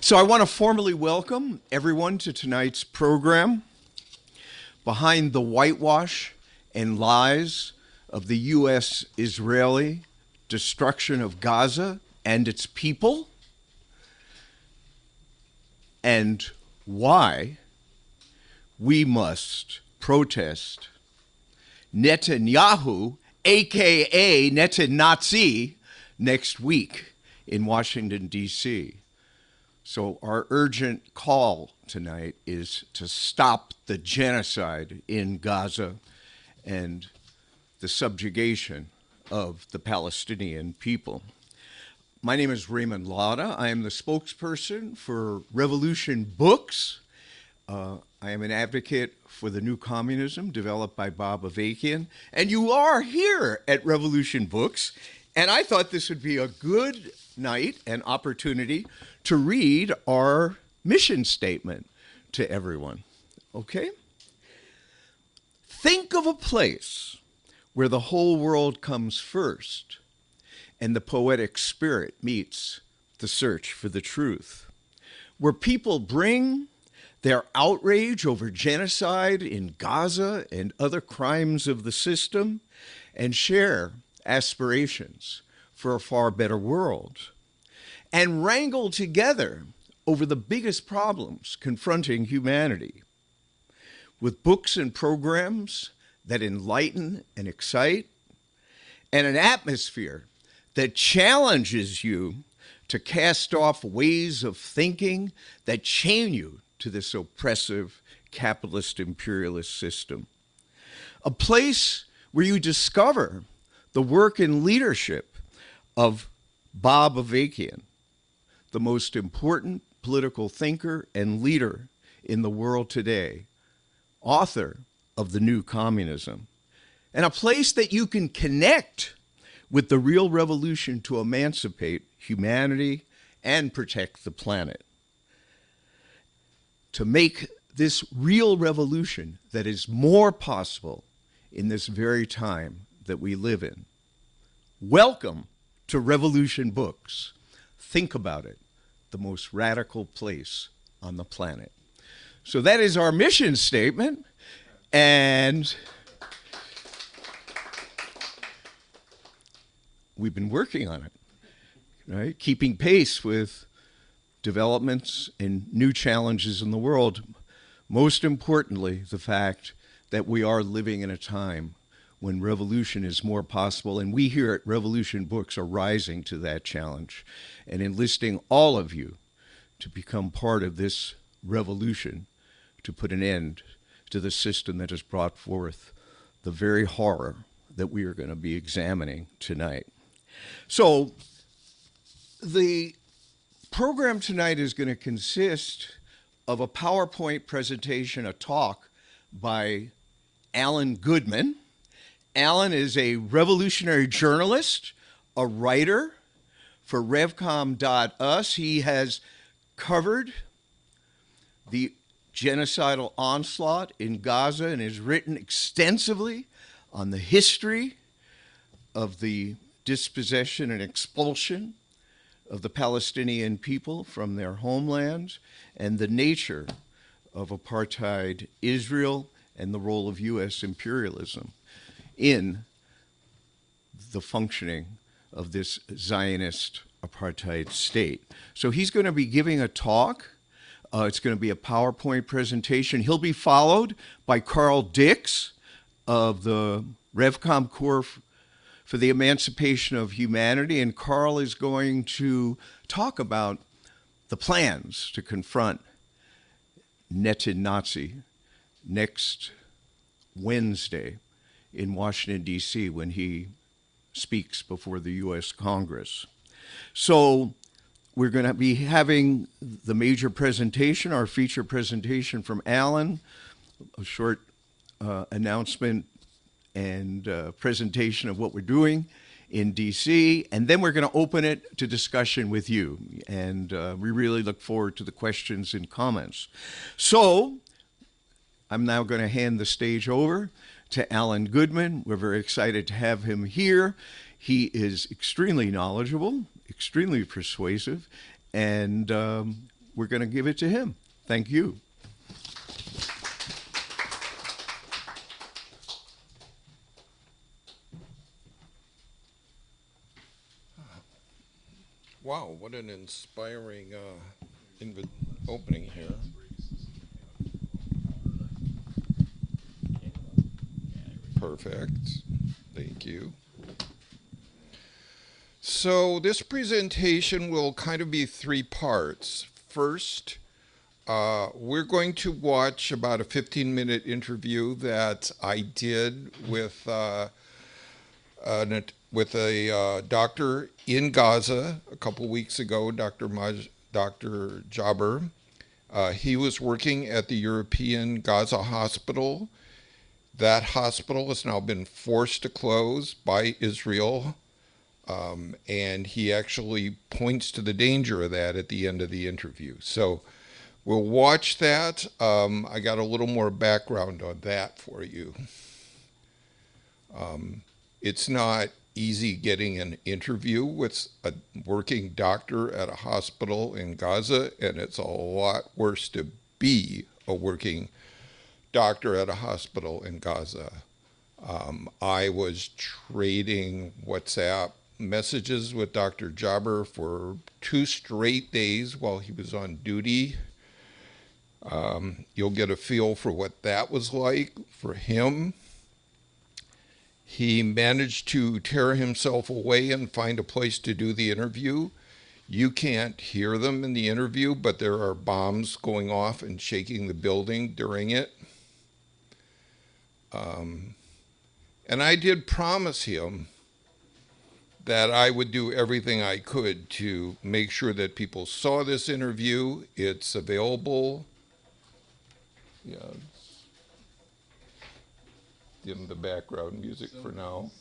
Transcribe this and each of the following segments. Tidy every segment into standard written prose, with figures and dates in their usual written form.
So I want to formally welcome everyone to tonight's program, Behind the Whitewash and Lies of the U.S.-Israeli Destruction of Gaza and its people, and why we must protest Netanyahu, aka Netan-Nazi, next week in Washington, D.C. So our urgent call tonight is to stop the genocide in Gaza and the subjugation of the Palestinian people. My name is Raymond Lauda. I am the spokesperson for Revolution Books. I am an advocate for the new communism developed by Bob Avakian. And you are here at Revolution Books. And I thought this would be a good night and opportunity to read our mission statement to everyone. Okay? Think of a place where the whole world comes first and the poetic spirit meets the search for the truth, where people bring their outrage over genocide in Gaza and other crimes of the system and share aspirations for a far better world, and wrangle together over the biggest problems confronting humanity, with books and programs that enlighten and excite, and an atmosphere that challenges you to cast off ways of thinking that chain you to this oppressive capitalist imperialist system. A place where you discover the work and leadership of Bob Avakian, the most important political thinker and leader in the world today, author of The New Communism, and a place that you can connect with the real revolution to emancipate humanity and protect the planet. To make this real revolution that is more possible in this very time that we live in. Welcome to Revolution Books. Think about it, the most radical place on the planet. So that is our mission statement, and we've been working on it, right? Keeping pace with developments and new challenges in the world. Most importantly, the fact that we are living in a time when revolution is more possible, and we here at Revolution Books are rising to that challenge and enlisting all of you to become part of this revolution to put an end to the system that has brought forth the very horror that we are going to be examining tonight. So the program tonight is going to consist of a PowerPoint presentation, a talk by Alan Goodman. Alan is a revolutionary journalist, a writer for revcom.us. He has covered the genocidal onslaught in Gaza and has written extensively on the history of the dispossession and expulsion of the Palestinian people from their homelands and the nature of apartheid Israel and the role of U.S. imperialism in the functioning of this Zionist apartheid state. So he's going to be giving a talk. It's going to be a PowerPoint presentation. He'll be followed by Carl Dix of the Revcom Corps for the Emancipation of Humanity, and Carl is going to talk about the plans to confront Netan-Nazi next Wednesday in Washington, D.C., when he speaks before the U.S. Congress. So we're going to be having the major presentation, our feature presentation from Alan, a short announcement and presentation of what we're doing in D.C., and then we're going to open it to discussion with you, and we really look forward to the questions and comments. So I'm now going to hand the stage over to Alan Goodman. We're very excited to have him here. He is extremely knowledgeable, extremely persuasive, and we're going to give it to him. Thank you. Wow, what an inspiring opening here. Perfect. Thank you. So this presentation will kind of be three parts. First, we're going to watch about a 15-minute interview that I did with a doctor in Gaza a couple weeks ago, Dr. Jaber. He was working at the European Gaza hospital. That hospital has now been forced to close by Israel, and he actually points to the danger of that at the end of the interview. So we'll watch that. I got a little more background on that for you. It's not easy getting an interview with a working doctor at a hospital in Gaza, and it's a lot worse to be a working doctor at a hospital in Gaza. I was trading WhatsApp messages with Dr. Jaber for 2 straight days while he was on duty. You'll get a feel for what that was like for him. He managed to tear himself away and find a place to do the interview. You can't hear them in the interview, but there are bombs going off and shaking the building during it. And I did promise him that I would do everything I could to make sure that people saw this interview. It's available. Yeah. Dim the background music for now.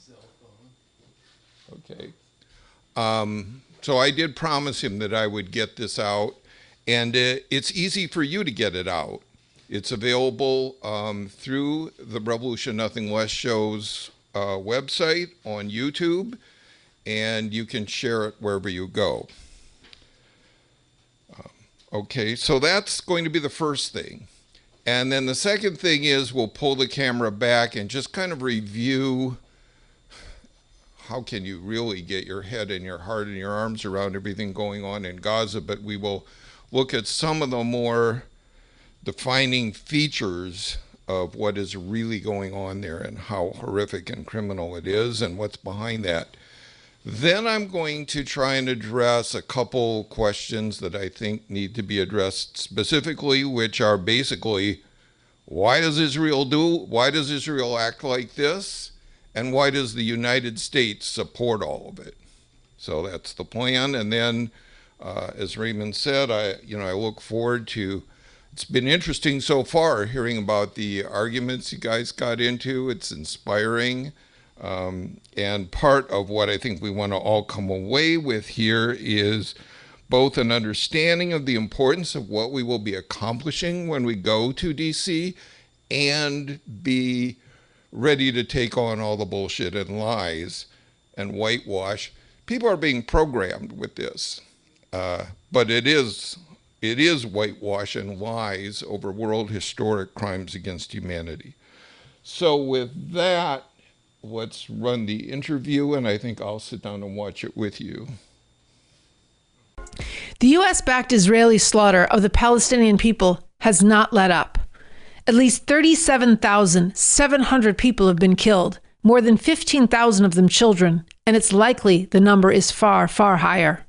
Okay. So I did promise him that I would get this out, and it's easy for you to get it out. It's available through the Revolution Nothing Less show's website on YouTube, and you can share it wherever you go. Okay, so that's going to be the first thing. And then the second thing is we'll pull the camera back and just kind of review how can you really get your head and your heart and your arms around everything going on in Gaza, but we will look at some of the more defining features of what is really going on there and how horrific and criminal it is and what's behind that. Then I'm going to try and address a couple questions that I think need to be addressed specifically, which are basically, why does Israel act like this? And why does the United States support all of it? So that's the plan. And then, as Raymond said, I look forward to, it's been interesting so far hearing about the arguments you guys got into. It's inspiring. And part of what I think we want to all come away with here is both an understanding of the importance of what we will be accomplishing when we go to DC and be ready to take on all the bullshit and lies and whitewash. People are being programmed with this, but it is whitewash and lies over world historic crimes against humanity. So with that, let's run the interview, and I think I'll sit down and watch it with you. The U.S.-backed Israeli slaughter of the Palestinian people has not let up. At least 37,700 people have been killed, more than 15,000 of them children, and it's likely the number is far, far higher.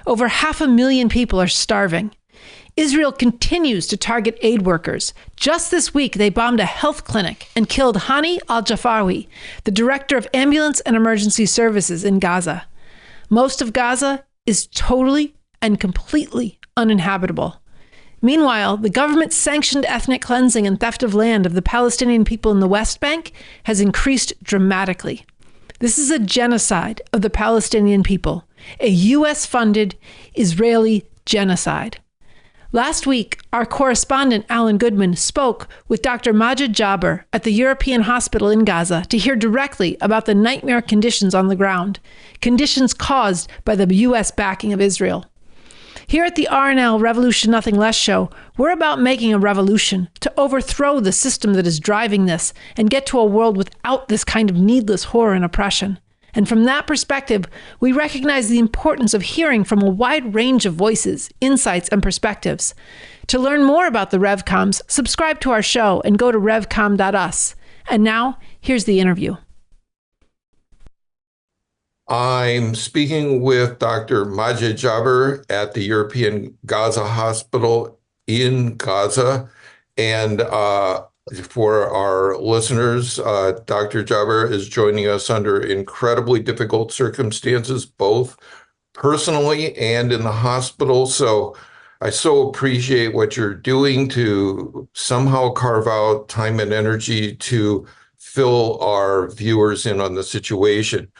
Over 500,000 people are starving. Israel continues to target aid workers. Just this week, they bombed a health clinic and killed Hani al-Jafawi, the director of ambulance and emergency services in Gaza. Most of Gaza is totally and completely uninhabitable. Meanwhile, the government-sanctioned ethnic cleansing and theft of land of the Palestinian people in the West Bank has increased dramatically. This is a genocide of the Palestinian people, a U.S.-funded Israeli genocide. Last week, our correspondent, Alan Goodman, spoke with Dr. Majid Jaber at the European hospital in Gaza to hear directly about the nightmare conditions on the ground, conditions caused by the U.S. backing of Israel. Here at the RNL Revolution Nothing Less show, we're about making a revolution to overthrow the system that is driving this and get to a world without this kind of needless horror and oppression. And from that perspective, we recognize the importance of hearing from a wide range of voices, insights, and perspectives. To learn more about the RevComs, subscribe to our show and go to revcom.us. And now, here's the interview. I'm speaking with Dr. Majid Jaber at the European Gaza Hospital in Gaza. And for our listeners, Dr. Jaber is joining us under incredibly difficult circumstances, both personally and in the hospital. So I so appreciate what you're doing to somehow carve out time and energy to fill our viewers in on the situation.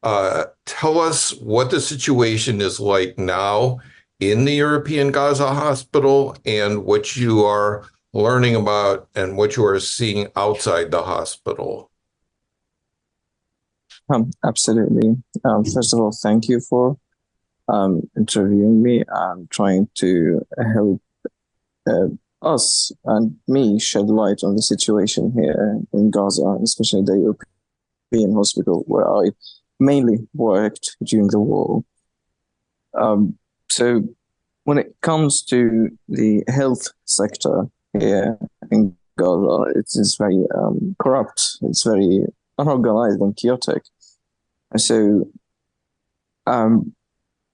Tell us what the situation is like now in the European Gaza Hospital and what you are learning about and what you are seeing outside the hospital. Absolutely. First of all, thank you for interviewing me. I'm trying to help us and me shed light on the situation here in Gaza, especially the European hospital where I mainly worked during the war. So when it comes to the health sector here in Gaza, it is very corrupt. It's very unorganized and chaotic. And so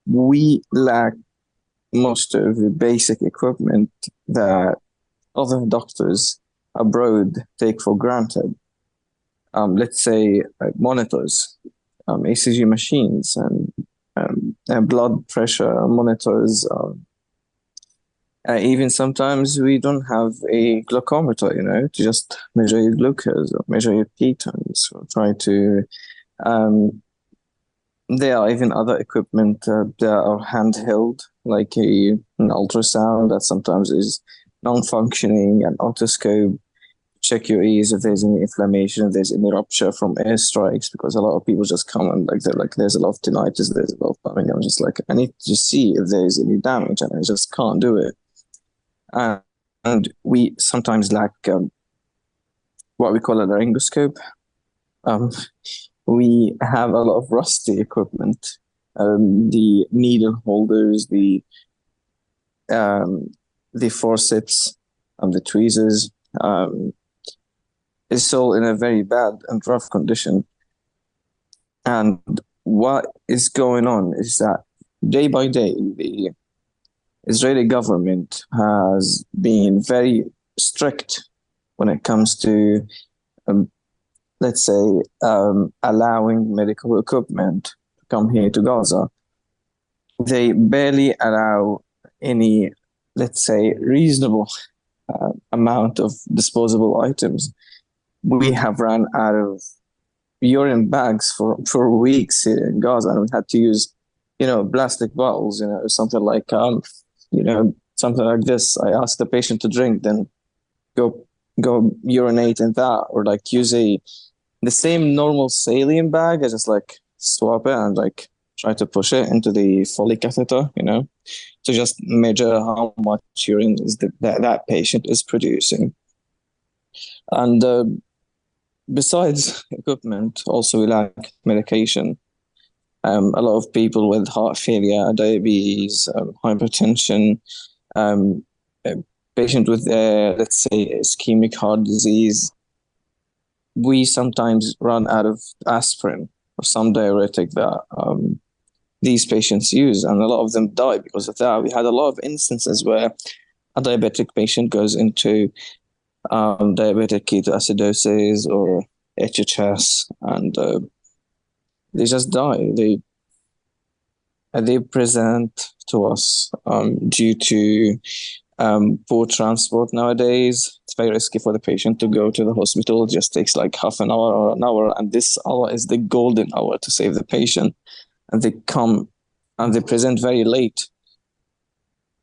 we lack most of the basic equipment that other doctors abroad take for granted. Let's say monitors, ECG machines, and blood pressure monitors. Even sometimes we don't have a glucometer, to just measure your glucose or measure your ketones or try to. There are even other equipment that are handheld, like an ultrasound that sometimes is non-functioning, an otoscope. Check your ears if there's any inflammation, if there's any rupture from airstrikes, because a lot of people just come and they're like, there's a lot of tinnitus, there's a lot of bumming. I'm just like, I need to just see if there's any damage, and I just can't do it. And we sometimes lack what we call a laryngoscope. We have a lot of rusty equipment, the needle holders, the forceps, the tweezers. It's all in a very bad and rough condition. And what is going on is that day by day, the Israeli government has been very strict when it comes to, let's say, allowing medical equipment to come here to Gaza. They barely allow any, let's say, reasonable amount of disposable items. We have run out of urine bags for weeks here in Gaza, and we had to use, plastic bottles, something like, something like this. I asked the patient to drink, then go urinate in that, or like use the same normal saline bag. I just like swap it and like try to push it into the Foley catheter, to just measure how much urine is that patient is producing. And besides equipment, also we lack medication. A lot of people with heart failure, diabetes, hypertension, a patient with, let's say, ischemic heart disease. We sometimes run out of aspirin or some diuretic that these patients use, and a lot of them die because of that. We had a lot of instances where a diabetic patient goes into diabetic ketoacidosis or HHS, and they just die. They present to us due to poor transport nowadays. It's very risky for the patient to go to the hospital. It just takes like half an hour or an hour, and this hour is the golden hour to save the patient. And they come and they present very late,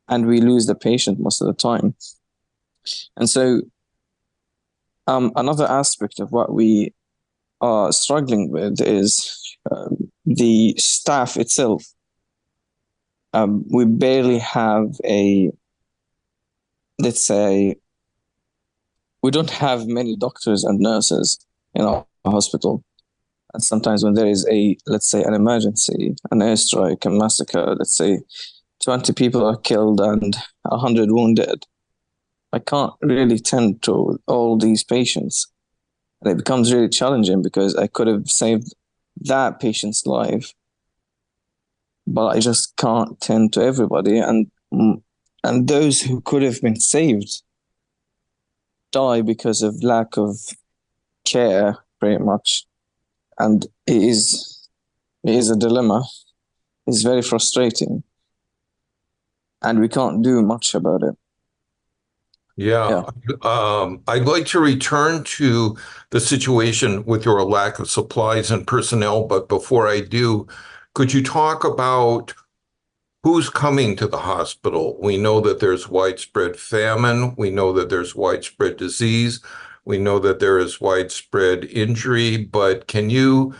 and we lose the patient most of the time. And so another aspect of what we are struggling with is the staff itself. We barely have let's say, we don't have many doctors and nurses in our hospital. And sometimes when there is let's say, an emergency, an airstrike, a massacre, let's say 20 people are killed and 100 wounded, I can't really tend to all these patients. And it becomes really challenging because I could have saved that patient's life, but I just can't tend to everybody. And those who could have been saved die because of lack of care, pretty much. And it is a dilemma. It's very frustrating. And we can't do much about it. Yeah. I'd like to return to the situation with your lack of supplies and personnel, but before I do, could you talk about who's coming to the hospital? We know that there's widespread famine. We know that there's widespread disease. We know that there is widespread injury, but can you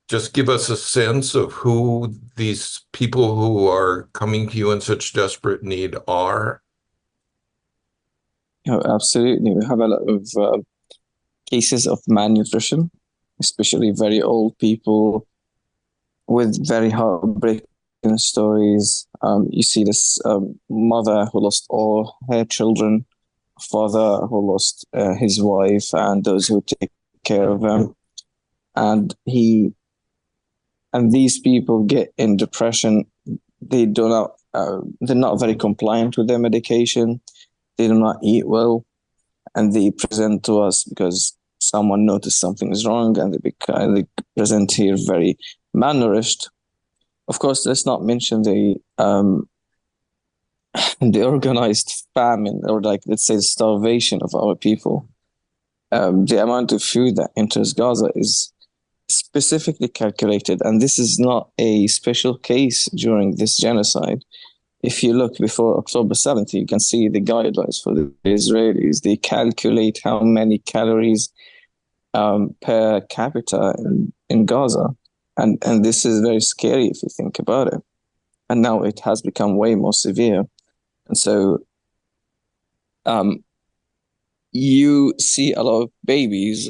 just give us a sense of who these people who are coming to you in such desperate need are? Absolutely. We have a lot of cases of malnutrition, especially very old people with very heartbreaking stories. You see this mother who lost all her children, father who lost his wife and those who take care of him. And these people get in depression. They're not very compliant with their medication. They do not eat well, and they present to us because someone noticed something is wrong, and they present here very malnourished. Of course, let's not mention the organized famine, or let's say the starvation of our people. The amount of food that enters Gaza is specifically calculated, and this is not a special case during this genocide. If you look before October 7th, you can see the guidelines for the Israelis. They calculate how many calories per capita in Gaza. And this is very scary if you think about it. And now it has become way more severe. And so you see a lot of babies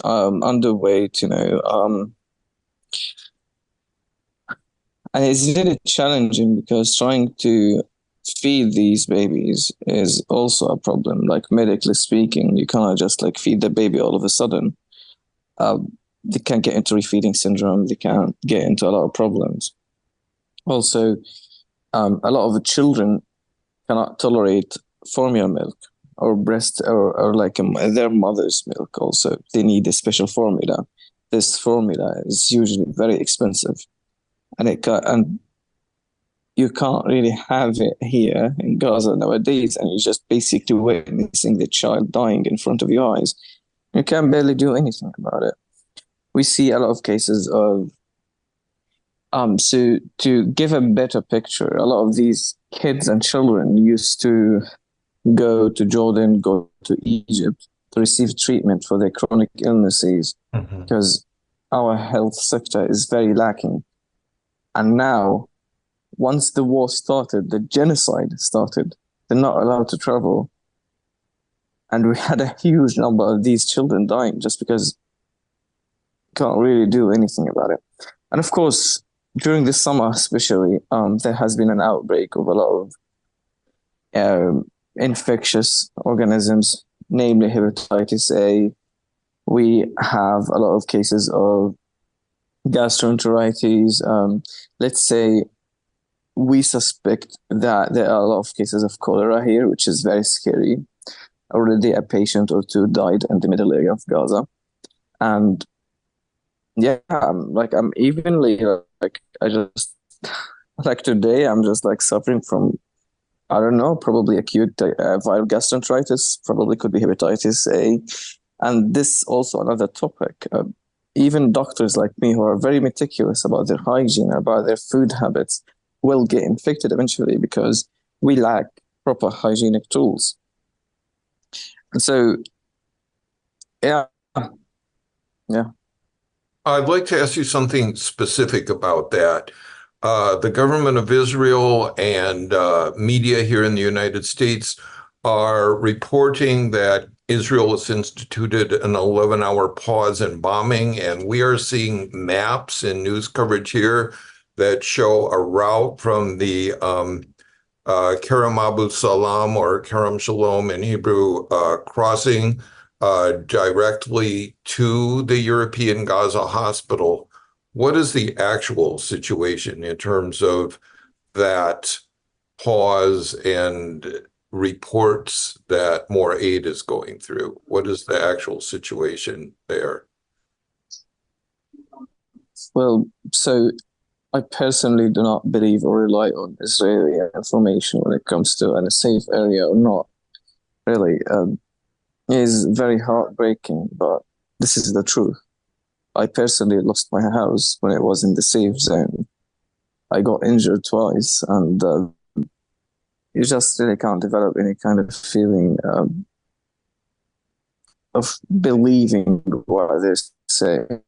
underweight, and it's really challenging because trying to feed these babies is also a problem. Like, medically speaking, you cannot just feed the baby all of a sudden. They can get into refeeding syndrome. They can get into a lot of problems. Also, a lot of the children cannot tolerate formula milk or breast or their mother's milk. Also, they need a special formula. This formula is usually very expensive. And you can't really have it here in Gaza nowadays, and you're just basically witnessing the child dying in front of your eyes. You can barely do anything about it. We see a lot of cases of so to give a better picture, a lot of these kids and children used to go to Jordan, go to Egypt to receive treatment for their chronic illnesses, because our health sector is very lacking. And now, once the war started, the genocide started, they're not allowed to travel. And we had a huge number of these children dying just because you can't really do anything about it. And of course, during the summer especially, there has been an outbreak of a lot of infectious organisms, namely hepatitis A. We have a lot of cases of gastroenteritis. Let's say we suspect that there are a lot of cases of cholera here, which is very scary. Already a patient or two died in the middle area of Gaza. And yeah, I'm evenly I just today I'm just suffering from, I don't know, probably acute viral gastroenteritis, probably could be hepatitis A. And this also another topic. Even doctors like me who are very meticulous about their hygiene, about their food habits, will get infected eventually because we lack proper hygienic tools. And so, yeah. I'd like to ask you something specific about that. The government of Israel and media here in the United States are reporting that Israel has instituted an 11-hour pause in bombing, and we are seeing maps and news coverage here that show a route from the Kerem Abu Salam, or Kerem Shalom in Hebrew, crossing directly to the European Gaza hospital. What is the actual situation in terms of that pause and reports that more aid is going through? What is the actual situation there? Well, so I personally do not believe or rely on Israeli information when it comes to a safe area or not. Really, it is very heartbreaking, but this is the truth. I personally lost my house when it was in the safe zone. I got injured twice, and you just really can't develop any kind of feeling of believing what they're saying,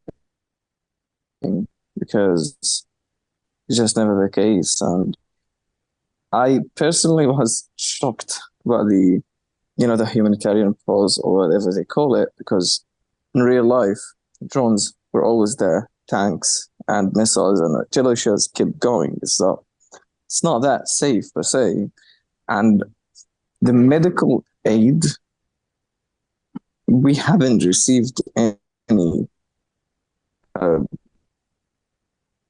because it's just never the case. And I personally was shocked by the humanitarian pause or whatever they call it, because in real life, drones were always there, tanks and missiles and artillery shells kept going. So it's not that safe per se. And the medical aid, we haven't received any,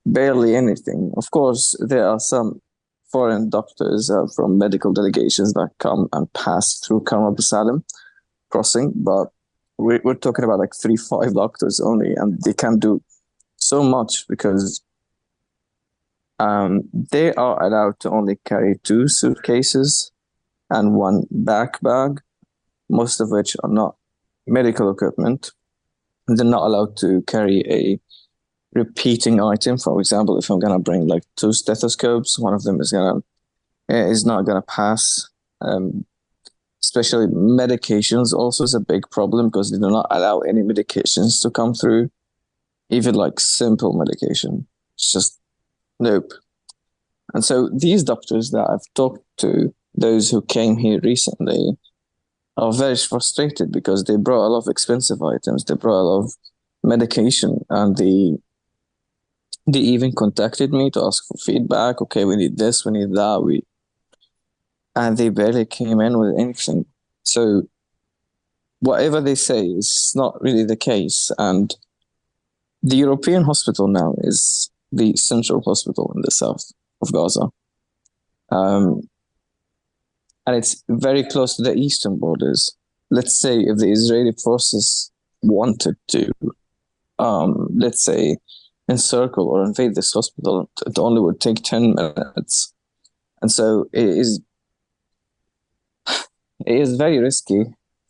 barely anything. Of course, there are some foreign doctors from medical delegations that come and pass through Karma Salim crossing, but we're talking about like 3-5 doctors only, and they can't do so much because they are allowed to only carry 2 suitcases and 1 backpack, most of which are not medical equipment. They're not allowed to carry a repeating item. For example, if I'm gonna bring like 2 stethoscopes, one of them is not gonna pass. Especially medications also is a big problem because they do not allow any medications to come through, even like simple medication. It's just nope. And so these doctors that I've talked to, those who came here recently, are very frustrated because they brought a lot of expensive items. They brought a lot of medication, and they even contacted me to ask for feedback. Okay, we need this, we need that. And they barely came in with anything. So whatever they say is not really the case. And the European hospital now is the central hospital in the south of Gaza. And it's very close to the eastern borders. Let's say if the Israeli forces wanted to, let's say, encircle or invade this hospital, it only would take 10 minutes. And so it is very risky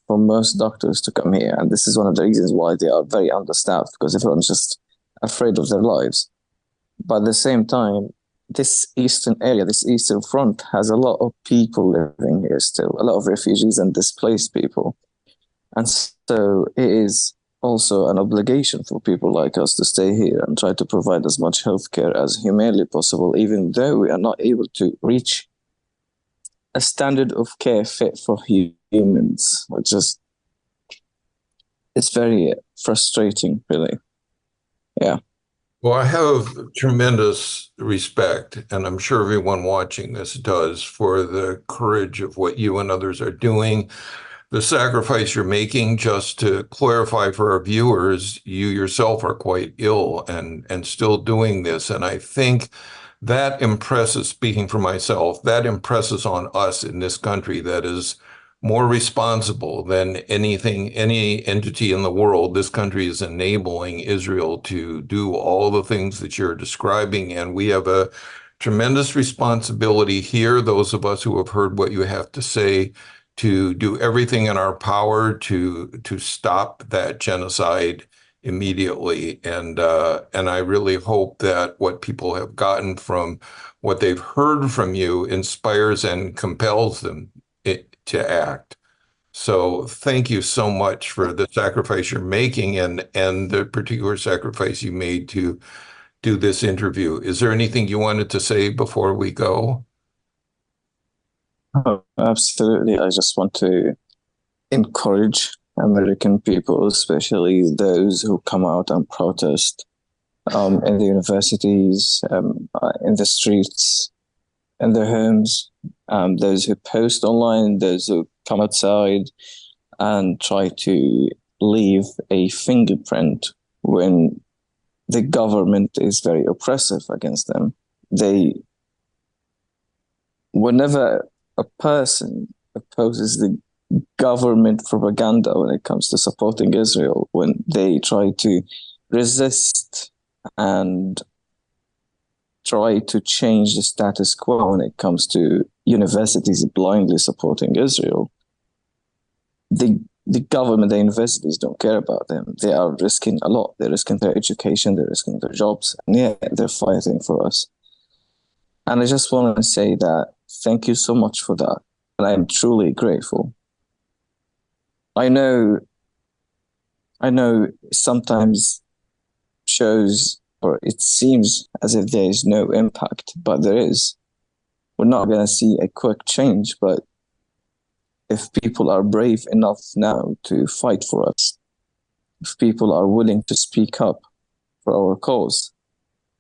for most doctors to come here. And this is one of the reasons why they are very understaffed, because everyone's just afraid of their lives. But at the same time, this eastern area, this eastern front, has a lot of people living here still, a lot of refugees and displaced people. And so it is also an obligation for people like us to stay here and try to provide as much healthcare as humanly possible, even though we are not able to reach a standard of care fit for humans, which is, it's very frustrating, really. Yeah. Well, I have tremendous respect, and I'm sure everyone watching this does, for the courage of what you and others are doing, the sacrifice you're making. Just to clarify for our viewers, you yourself are quite ill and still doing this. And I think that impresses, speaking for myself, that impresses on us in this country that is more responsible than anything, any entity in the world. This country is enabling Israel to do all the things that you're describing. And we have a tremendous responsibility here, those of us who have heard what you have to say, to do everything in our power to stop that genocide immediately. And I really hope that what people have gotten from what they've heard from you inspires and compels them to act. So thank you so much for the sacrifice you're making, and the particular sacrifice you made to do this interview. Is there anything you wanted to say before we go? Oh, absolutely. I just want to encourage American people, especially those who come out and protest in the universities, in the streets, in their homes, those who post online, those who come outside and try to leave a fingerprint when the government is very oppressive against them. Whenever a person opposes the government propaganda when it comes to supporting Israel, when they try to resist and try to change the status quo when it comes to universities blindly supporting Israel, the government, the universities don't care about them. They are risking a lot. They're risking their education, they're risking their jobs, and yeah, they're fighting for us. And I just want to say that thank you so much for that. And I'm truly grateful. I know sometimes shows, or it seems as if there is no impact, but there is. We're not going to see a quick change, but if people are brave enough now to fight for us, if people are willing to speak up for our cause,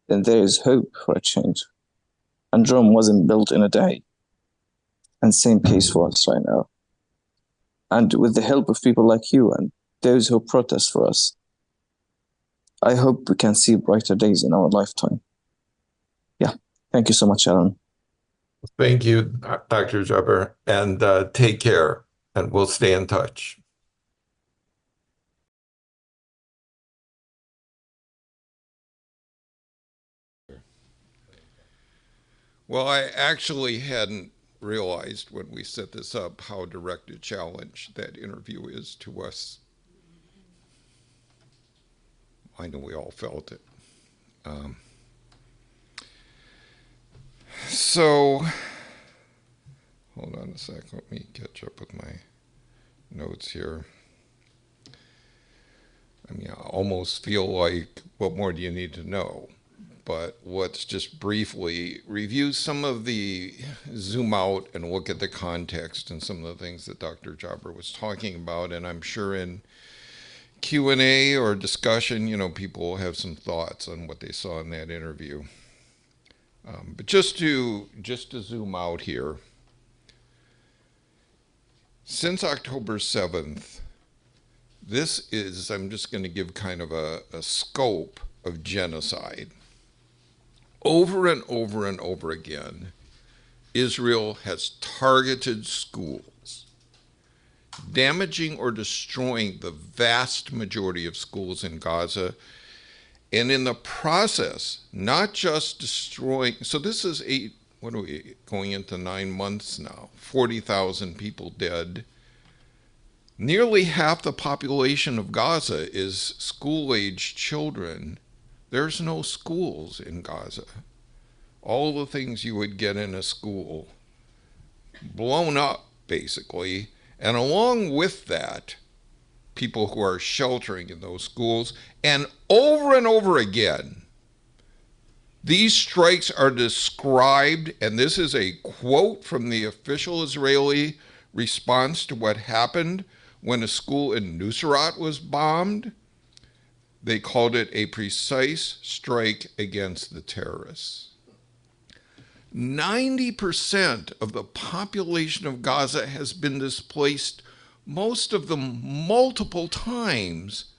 then there is hope for a change. And Rome wasn't built in a day. And same case for us right now. And with the help of people like you and those who protest for us, I hope we can see brighter days in our lifetime. Yeah. Thank you so much, Aaron. Thank you, Dr. Jabber, and take care, and we'll stay in touch. Well, I actually hadn't realized when we set this up how direct a challenge that interview is to us. I know we all felt it. So, hold on a sec. Let me catch up with my notes here. I mean, I almost feel like, what more do you need to know? But let's just briefly review some of the, zoom out and look at the context and some of the things that Dr. Jabber was talking about. And I'm sure in Q&A or discussion, people will have some thoughts on what they saw in that interview. But just to zoom out here, since October 7th, this is, I'm just going to give kind of a scope of genocide. Over and over and over again, Israel has targeted schools, damaging or destroying the vast majority of schools in Gaza, and in the process, not just destroying, so this is going into 9 months now, 40,000 people dead. Nearly half the population of Gaza is school-aged children. There's no schools in Gaza. All the things you would get in a school, blown up, basically. And along with that, people who are sheltering in those schools. And over again, these strikes are described, and this is a quote from the official Israeli response to what happened when a school in Nusrat was bombed. They called it a precise strike against the terrorists. 90% of the population of Gaza has been displaced, most of them multiple times.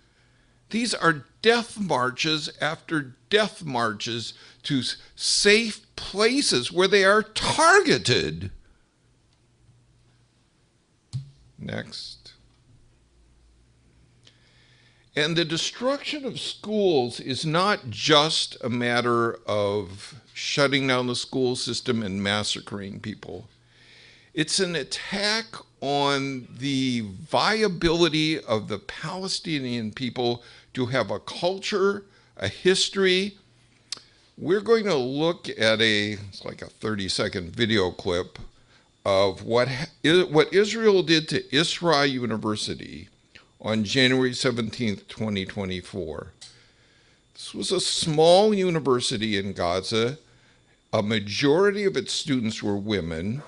These are death marches after death marches to safe places where they are targeted. Next. And the destruction of schools is not just a matter of shutting down the school system and massacring people. It's an attack on the viability of the Palestinian people to have a culture, a history. We're going to look at it's like a 30-second video clip of what Israel did to Isra University on January 17th, 2024. This was a small university in Gaza. A majority of its students were women.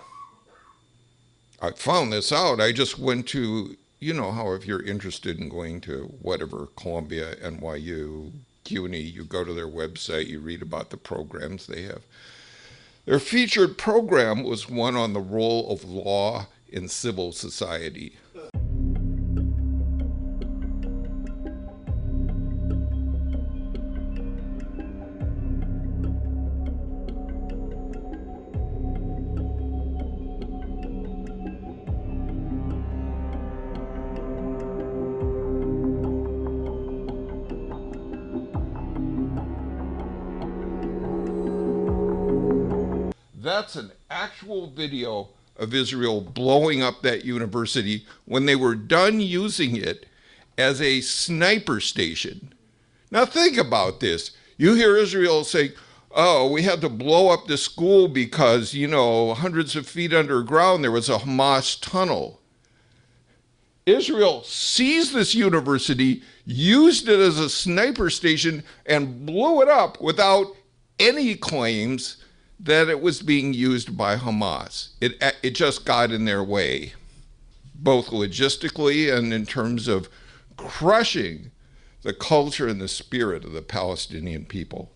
I found this out. I just went to, you know how if you're interested in going to whatever, Columbia, NYU, CUNY, you go to their website, you read about the programs they have. Their featured program was one on the role of law in civil society. That's an actual video of Israel blowing up that university when they were done using it as a sniper station. Now think about this. You hear Israel say, oh, we had to blow up the school because, you know, hundreds of feet underground there was a Hamas tunnel. Israel seized this university, used it as a sniper station, and blew it up without any claims that it was being used by Hamas. It just got in their way, both logistically and in terms of crushing the culture and the spirit of the Palestinian people.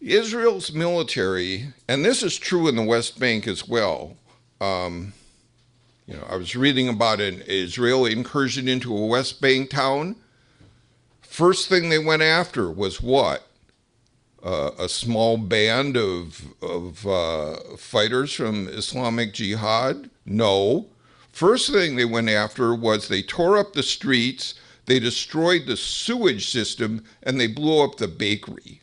Israel's military, and this is true in the West Bank as well. I was reading about an Israeli incursion into a West Bank town. First thing they went after was what? A small band of fighters from Islamic Jihad? No. First thing they went after was they tore up the streets, they destroyed the sewage system, and they blew up the bakery.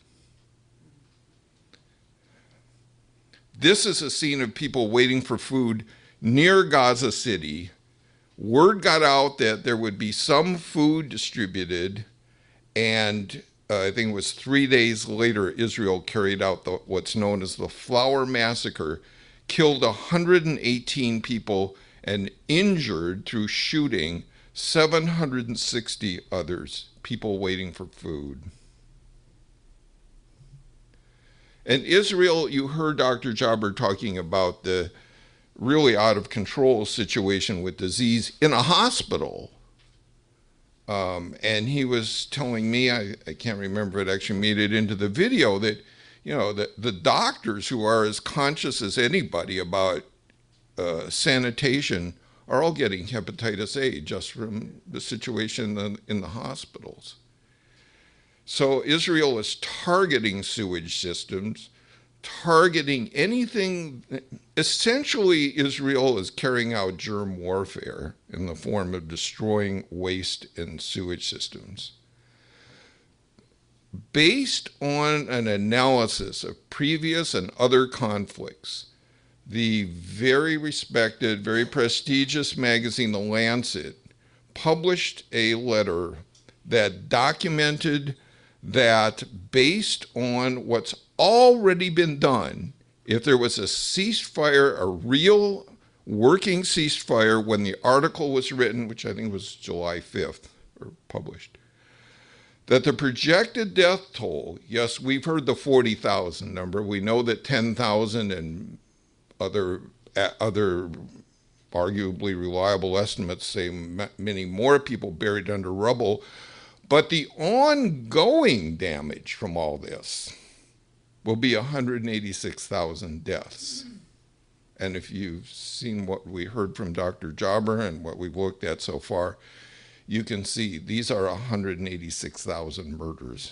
This is a scene of people waiting for food near Gaza City. Word got out that there would be some food distributed, and I think it was 3 days later, Israel carried out what's known as the Flower Massacre, killed 118 people and injured through shooting 760 others, people waiting for food. And Israel, you heard Dr. Jabber talking about the really out of control situation with disease in a hospital. And he was telling me, I can't remember if it actually made it into the video, that, you know, the doctors who are as conscious as anybody about sanitation are all getting hepatitis A just from the situation in the hospitals. So Israel is targeting sewage systems, targeting anything. Essentially, Israel is carrying out germ warfare in the form of destroying waste and sewage systems. Based on an analysis of previous and other conflicts, the very respected, very prestigious magazine, The Lancet, published a letter that documented that based on what's already been done, if there was a ceasefire, a real working ceasefire when the article was written, which I think was July 5th or published, that the projected death toll, yes, we've heard the 40,000 number. We know that 10,000 and other arguably reliable estimates say many more people buried under rubble. But the ongoing damage from all this will be 186,000 deaths. And if you've seen what we heard from Dr. Jabber and what we've looked at so far, you can see these are 186,000 murders.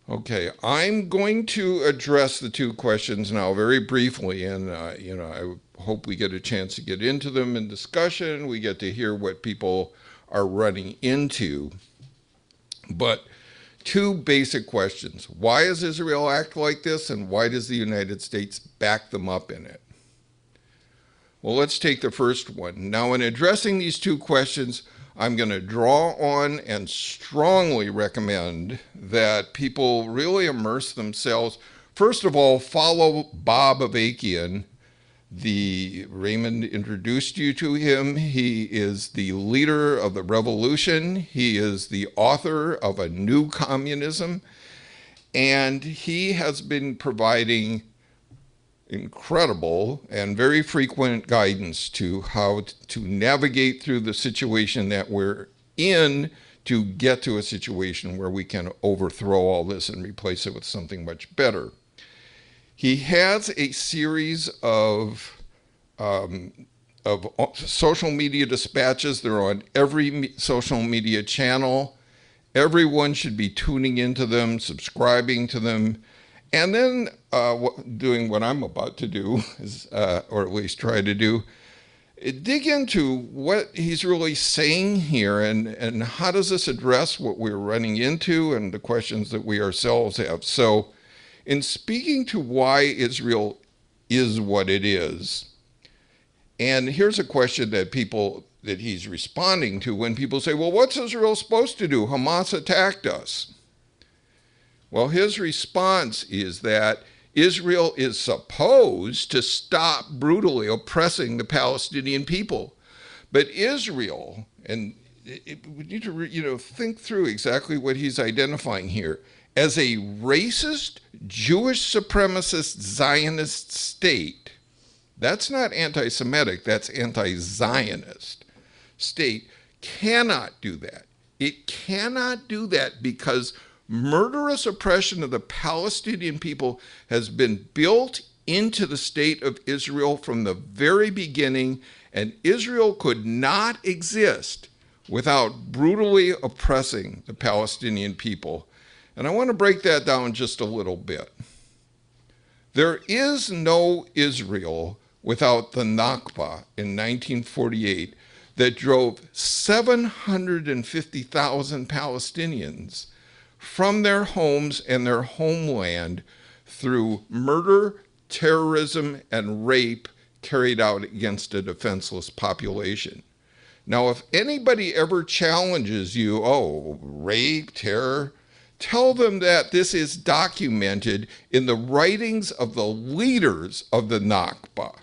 Okay, I'm going to address the two questions now very briefly, and I hope we get a chance to get into them in discussion. We get to hear what people are running into. But two basic questions. Why does Israel act like this, and why does the United States back them up in it? Well, let's take the first one. Now, in addressing these two questions, I'm going to draw on and strongly recommend that people really immerse themselves. First of all, follow Bob Avakian, Raymond introduced you to him. He is the leader of the revolution. He is the author of A New Communism. And he has been providing incredible and very frequent guidance to how to navigate through the situation that we're in to get to a situation where we can overthrow all this and replace it with something much better. He has a series of social media dispatches. They're on every social media channel. Everyone should be tuning into them, subscribing to them, and then doing what I'm about to do, or at least try to do, dig into what he's really saying here and how does this address what we're running into and the questions that we ourselves have. So in speaking to why Israel is what it is, and here's a question that he's responding to when people say, well, what's Israel supposed to do? Hamas attacked us. Well, his response is that Israel is supposed to stop brutally oppressing the Palestinian people. But Israel, and we need to think through exactly what he's identifying here, as a racist, Jewish supremacist Zionist state, that's not anti-Semitic, that's anti-Zionist state, cannot do that. It cannot do that because murderous oppression of the Palestinian people has been built into the state of Israel from the very beginning, and Israel could not exist without brutally oppressing the Palestinian people. And I want to break that down just a little bit. There is no Israel without the Nakba in 1948 that drove 750,000 Palestinians from their homes and their homeland through murder, terrorism, and rape carried out against a defenseless population. Now, if anybody ever challenges you, rape, terror, tell them that this is documented in the writings of the leaders of the Nakba.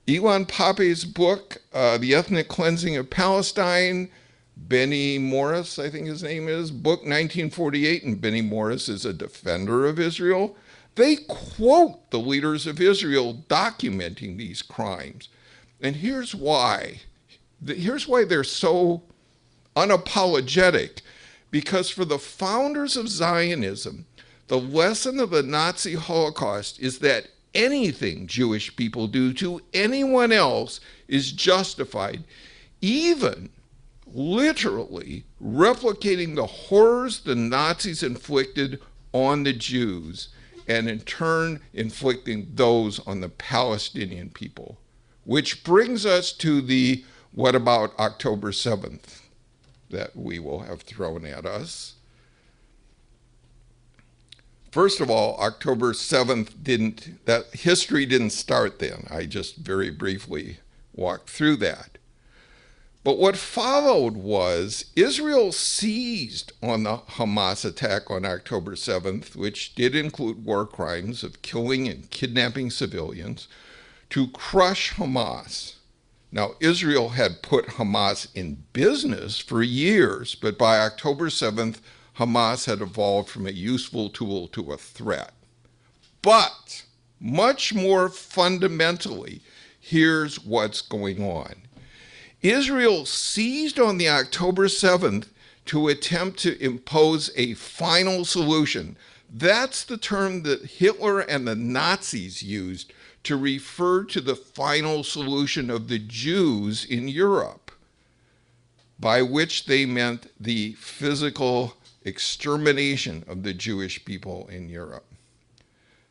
Ilan Pappé's book, The Ethnic Cleansing of Palestine, Benny Morris, I think his name is, book 1948, and Benny Morris is a defender of Israel. They quote the leaders of Israel documenting these crimes. And here's why. Here's why they're so unapologetic. Because for the founders of Zionism, the lesson of the Nazi Holocaust is that anything Jewish people do to anyone else is justified, even literally replicating the horrors the Nazis inflicted on the Jews, and in turn inflicting those on the Palestinian people. Which brings us to the what about October 7th that we will have thrown at us. First of all, October 7th history didn't start then. I just very briefly walked through that. But what followed was Israel seized on the Hamas attack on October 7th, which did include war crimes of killing and kidnapping civilians, to crush Hamas. Now, Israel had put Hamas in business for years, but by October 7th, Hamas had evolved from a useful tool to a threat. But much more fundamentally, here's what's going on. Israel seized on the October 7th to attempt to impose a final solution. That's the term that Hitler and the Nazis used to refer to the final solution of the Jews in Europe, by which they meant the physical extermination of the Jewish people in Europe.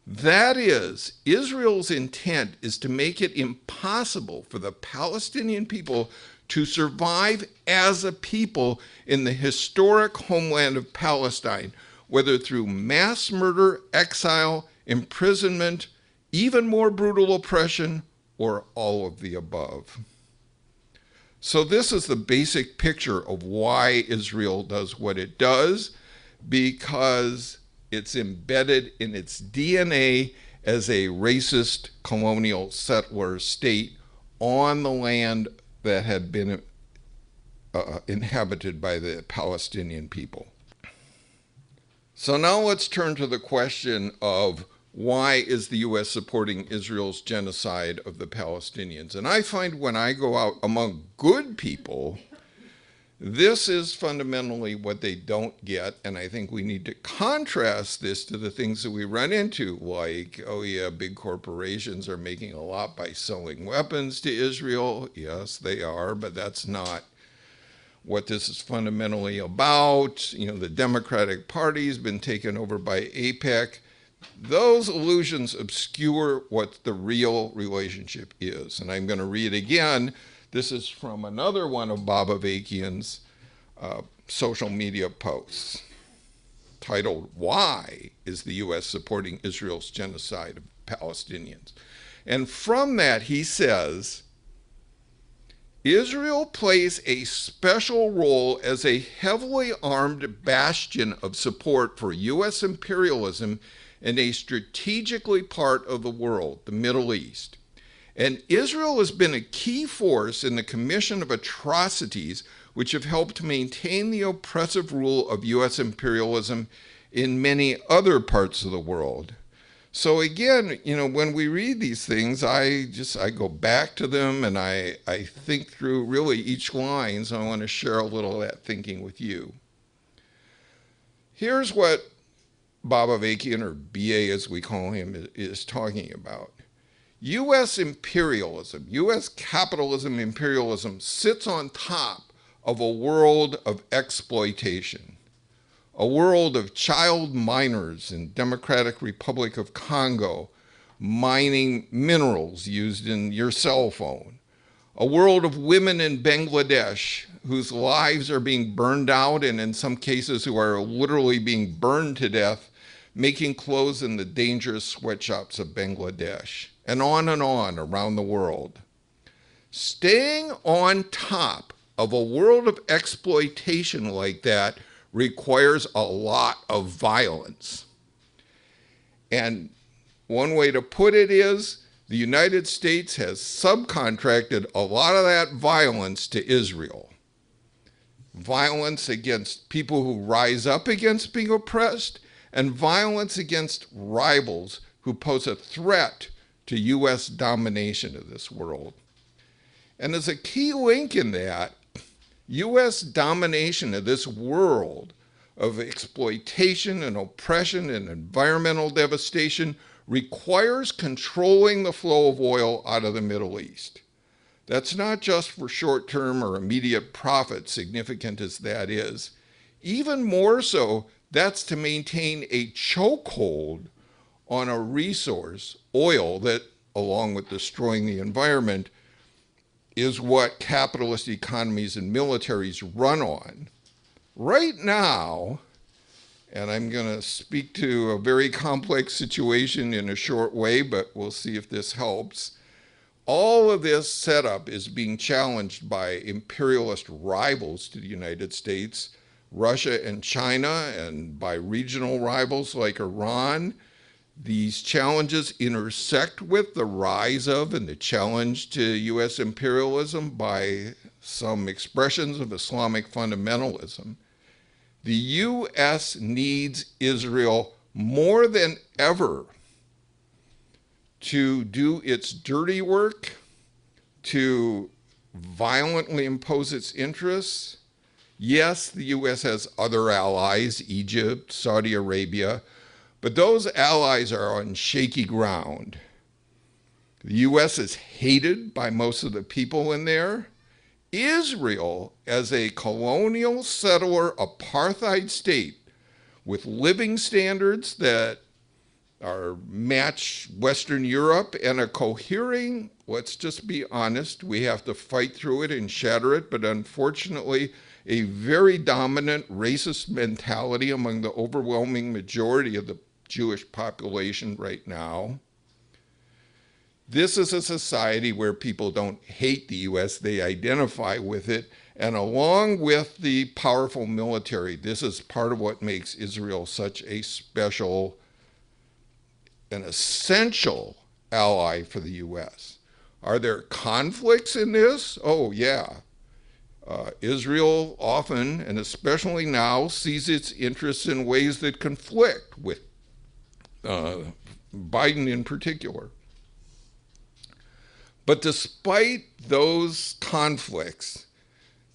That is, Israel's intent is to make it impossible for the Palestinian people to survive as a people in the historic homeland of Palestine, whether through mass murder, exile, imprisonment, even more brutal oppression, or all of the above. So this is the basic picture of why Israel does what it does, because it's embedded in its DNA as a racist colonial settler state on the land that had been inhabited by the Palestinian people. So now let's turn to the question of why is the U.S. supporting Israel's genocide of the Palestinians? And I find when I go out among good people, this is fundamentally what they don't get, and I think we need to contrast this to the things that we run into, like, oh yeah, big corporations are making a lot by selling weapons to Israel. Yes, they are, but that's not what this is fundamentally about. You know, the Democratic Party has been taken over by AIPAC. Those illusions obscure what the real relationship is. And I'm going to read again. This is from another one of Bob Avakian's social media posts titled, "Why is the U.S. supporting Israel's genocide of Palestinians?" And from that, he says, Israel plays a special role as a heavily armed bastion of support for U.S. imperialism in a strategically part of the world, the Middle East. And Israel has been a key force in the commission of atrocities which have helped maintain the oppressive rule of U.S. imperialism in many other parts of the world. So again, you know, when we read these things, I go back to them and I think through really each line, so I want to share a little of that thinking with you. Here's what Bob Avakian, or BA as we call him, is talking about. U.S. imperialism, U.S. capitalism imperialism sits on top of a world of exploitation, a world of child miners in Democratic Republic of Congo mining minerals used in your cell phone, a world of women in Bangladesh whose lives are being burned out and in some cases who are literally being burned to death, making clothes in the dangerous sweatshops of Bangladesh, and on around the world. Staying on top of a world of exploitation like that requires a lot of violence. And one way to put it is the United States has subcontracted a lot of that violence to Israel. Violence against people who rise up against being oppressed, and violence against rivals who pose a threat to U.S. domination of this world. And as a key link in that, U.S. domination of this world of exploitation and oppression and environmental devastation requires controlling the flow of oil out of the Middle East. That's not just for short-term or immediate profit, significant as that is. Even more so, that's to maintain a chokehold on a resource, oil, that, along with destroying the environment, is what capitalist economies and militaries run on. Right now, and I'm going to speak to a very complex situation in a short way, but we'll see if this helps. All of this setup is being challenged by imperialist rivals to the United States, Russia and China, and by regional rivals like Iran. These challenges intersect with the rise of and the challenge to U.S. imperialism by some expressions of Islamic fundamentalism. The U.S. needs Israel more than ever to do its dirty work, to violently impose its interests. Yes, the U.S. has other allies, Egypt, Saudi Arabia, but those allies are on shaky ground. The U.S. is hated by most of the people in there. Israel, as a colonial settler apartheid state with living standards that are match Western Europe and a cohering, let's just be honest, we have to fight through it and shatter it, but unfortunately, a very dominant racist mentality among the overwhelming majority of the Jewish population right now. This is a society where people don't hate the U.S., they identify with it, and along with the powerful military, this is part of what makes Israel such a special an essential ally for the U.S. Are there conflicts in this? Oh, yeah. Israel often, and especially now, sees its interests in ways that conflict with Biden in particular. But despite those conflicts,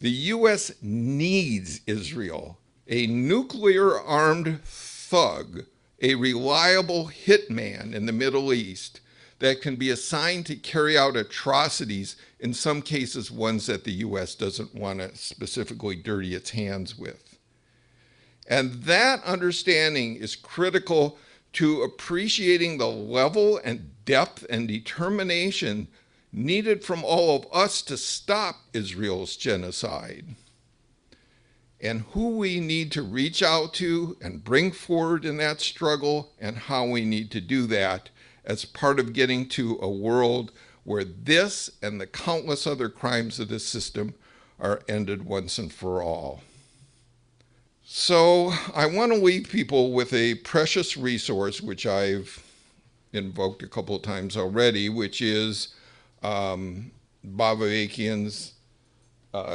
the U.S. needs Israel, a nuclear-armed thug, a reliable hitman in the Middle East that can be assigned to carry out atrocities, in some cases ones that the U.S. doesn't want to specifically dirty its hands with. And that understanding is critical to appreciating the level and depth and determination needed from all of us to stop Israel's genocide, and who we need to reach out to and bring forward in that struggle, and how we need to do that as part of getting to a world where this and the countless other crimes of this system are ended once and for all. So I want to leave people with a precious resource, which I've invoked a couple of times already, which is Bob Avakian's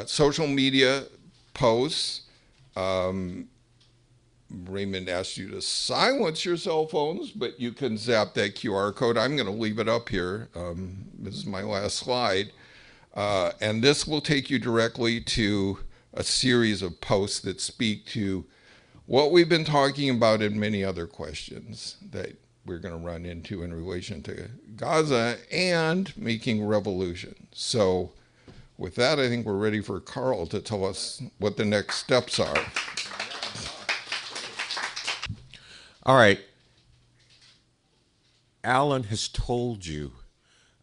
social media posts. Raymond asked you to silence your cell phones, but you can zap that QR code. I'm going to leave it up here. This is my last slide. And this will take you directly to a series of posts that speak to what we've been talking about and many other questions that we're going to run into in relation to Gaza and making revolution. So with that, I think we're ready for Carl to tell us what the next steps are. All right. Alan has told you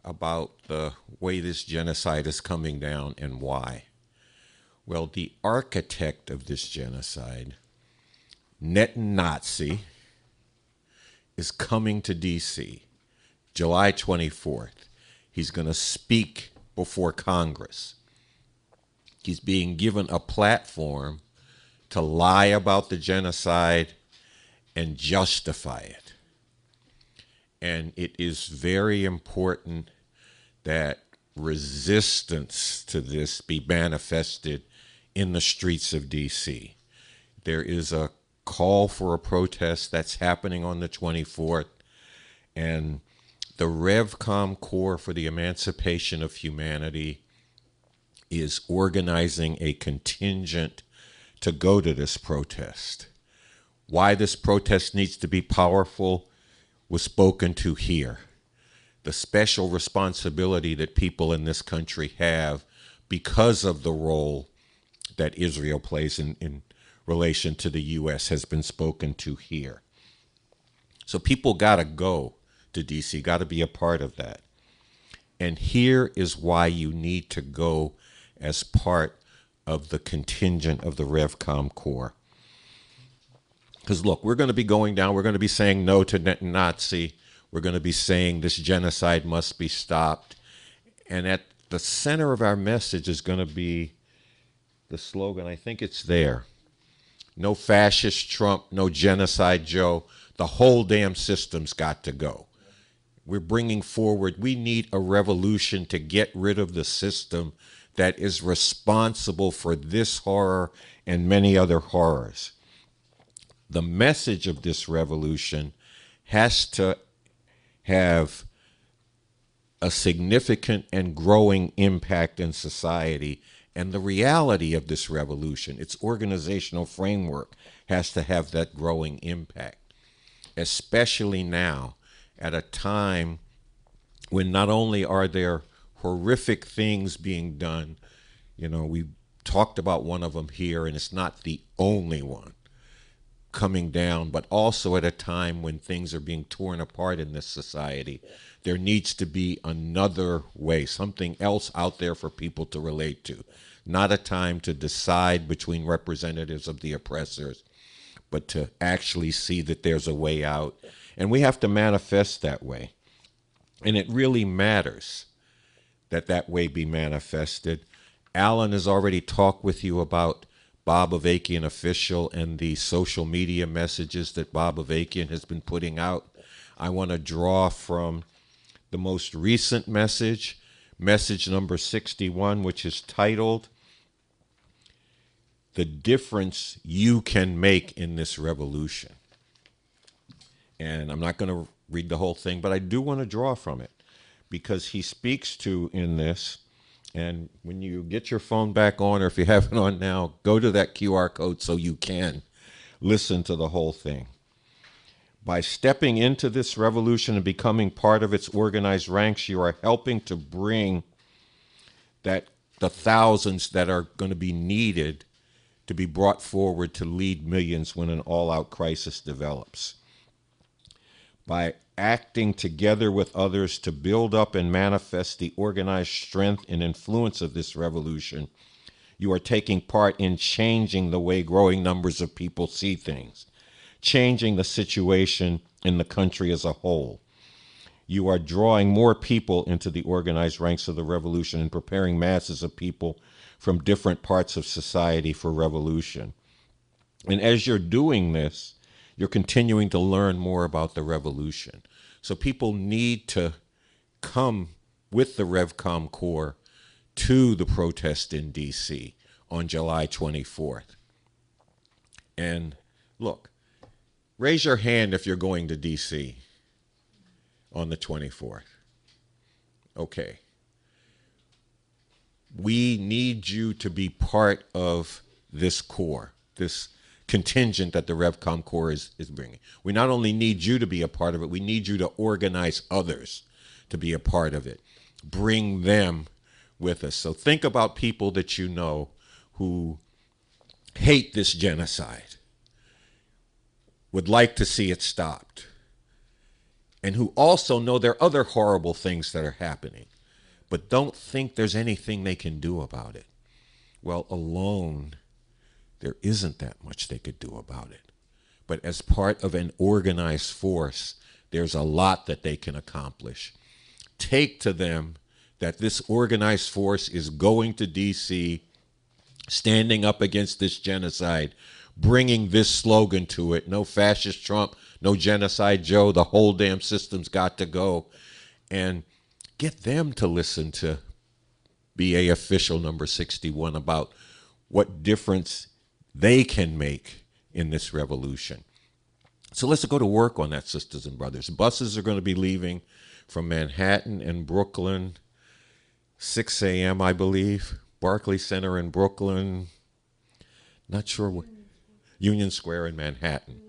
about the way this genocide is coming down and why. Well, the architect of this genocide, Netan-Nazi, is coming to D.C. July 24th. He's going to speak before Congress. He's being given a platform to lie about the genocide and justify it. And it is very important that resistance to this be manifested in the streets of D.C. There is a call for a protest that's happening on the 24th, and the RevCom Corps for the Emancipation of Humanity is organizing a contingent to go to this protest. Why this protest needs to be powerful was spoken to here. The special responsibility that people in this country have because of the role that Israel plays in relation to the U.S. has been spoken to here. So people got to go to D.C., got to be a part of that. And here is why you need to go as part of the contingent of the RevCom Corps. Because look, we're going to be going down, we're going to be saying no to Netan-Nazi, we're going to be saying this genocide must be stopped. And at the center of our message is going to be the slogan, I think it's there. No fascist Trump, no genocide Joe. The whole damn system's got to go. We're bringing forward, we need a revolution to get rid of the system that is responsible for this horror and many other horrors. The message of this revolution has to have a significant and growing impact in society. And the reality of this revolution, its organizational framework, has to have that growing impact, especially now at a time when not only are there horrific things being done, you know, we talked about one of them here, and it's not the only one coming down, but also at a time when things are being torn apart in this society. There needs to be another way, something else out there for people to relate to. Not a time to decide between representatives of the oppressors, but to actually see that there's a way out. And we have to manifest that way. And it really matters that that way be manifested. Alan has already talked with you about Bob Avakian Official and the social media messages that Bob Avakian has been putting out. I want to draw from the most recent message, message number 61, which is titled, "The Difference You Can Make in This Revolution." And I'm not going to read the whole thing, but I do want to draw from it because he speaks to in this, and when you get your phone back on, or if you have it on now, go to that QR code so you can listen to the whole thing. By stepping into this revolution and becoming part of its organized ranks, you are helping to bring the thousands that are going to be needed to be brought forward to lead millions when an all-out crisis develops. By acting together with others to build up and manifest the organized strength and influence of this revolution, you are taking part in changing the way growing numbers of people see things, changing the situation in the country as a whole. You are drawing more people into the organized ranks of the revolution and preparing masses of people from different parts of society for revolution. And as you're doing this, you're continuing to learn more about the revolution. So people need to come with the RevCom Corps to the protest in D.C. on July 24th. And look, raise your hand if you're going to D.C. on the 24th. Okay. We need you to be part of this corps, this contingent that the RevCom Corps is bringing. We not only need you to be a part of it, we need you to organize others to be a part of it. Bring them with us. So think about people that you know who hate this genocide, would like to see it stopped, and who also know there are other horrible things that are happening, but don't think there's anything they can do about it. Well, alone, there isn't that much they could do about it. But as part of an organized force, there's a lot that they can accomplish. Take to them that this organized force is going to D.C., standing up against this genocide, bringing this slogan to it: no fascist Trump, no genocide Joe, the whole damn system's got to go. And get them to listen to BA official number 61 about what difference they can make in this revolution. So let's go to work on that, sisters and brothers. Buses are going to be leaving from Manhattan and Brooklyn, 6 a.m., I believe. Barclays Center in Brooklyn, not sure what, Union Square in Manhattan.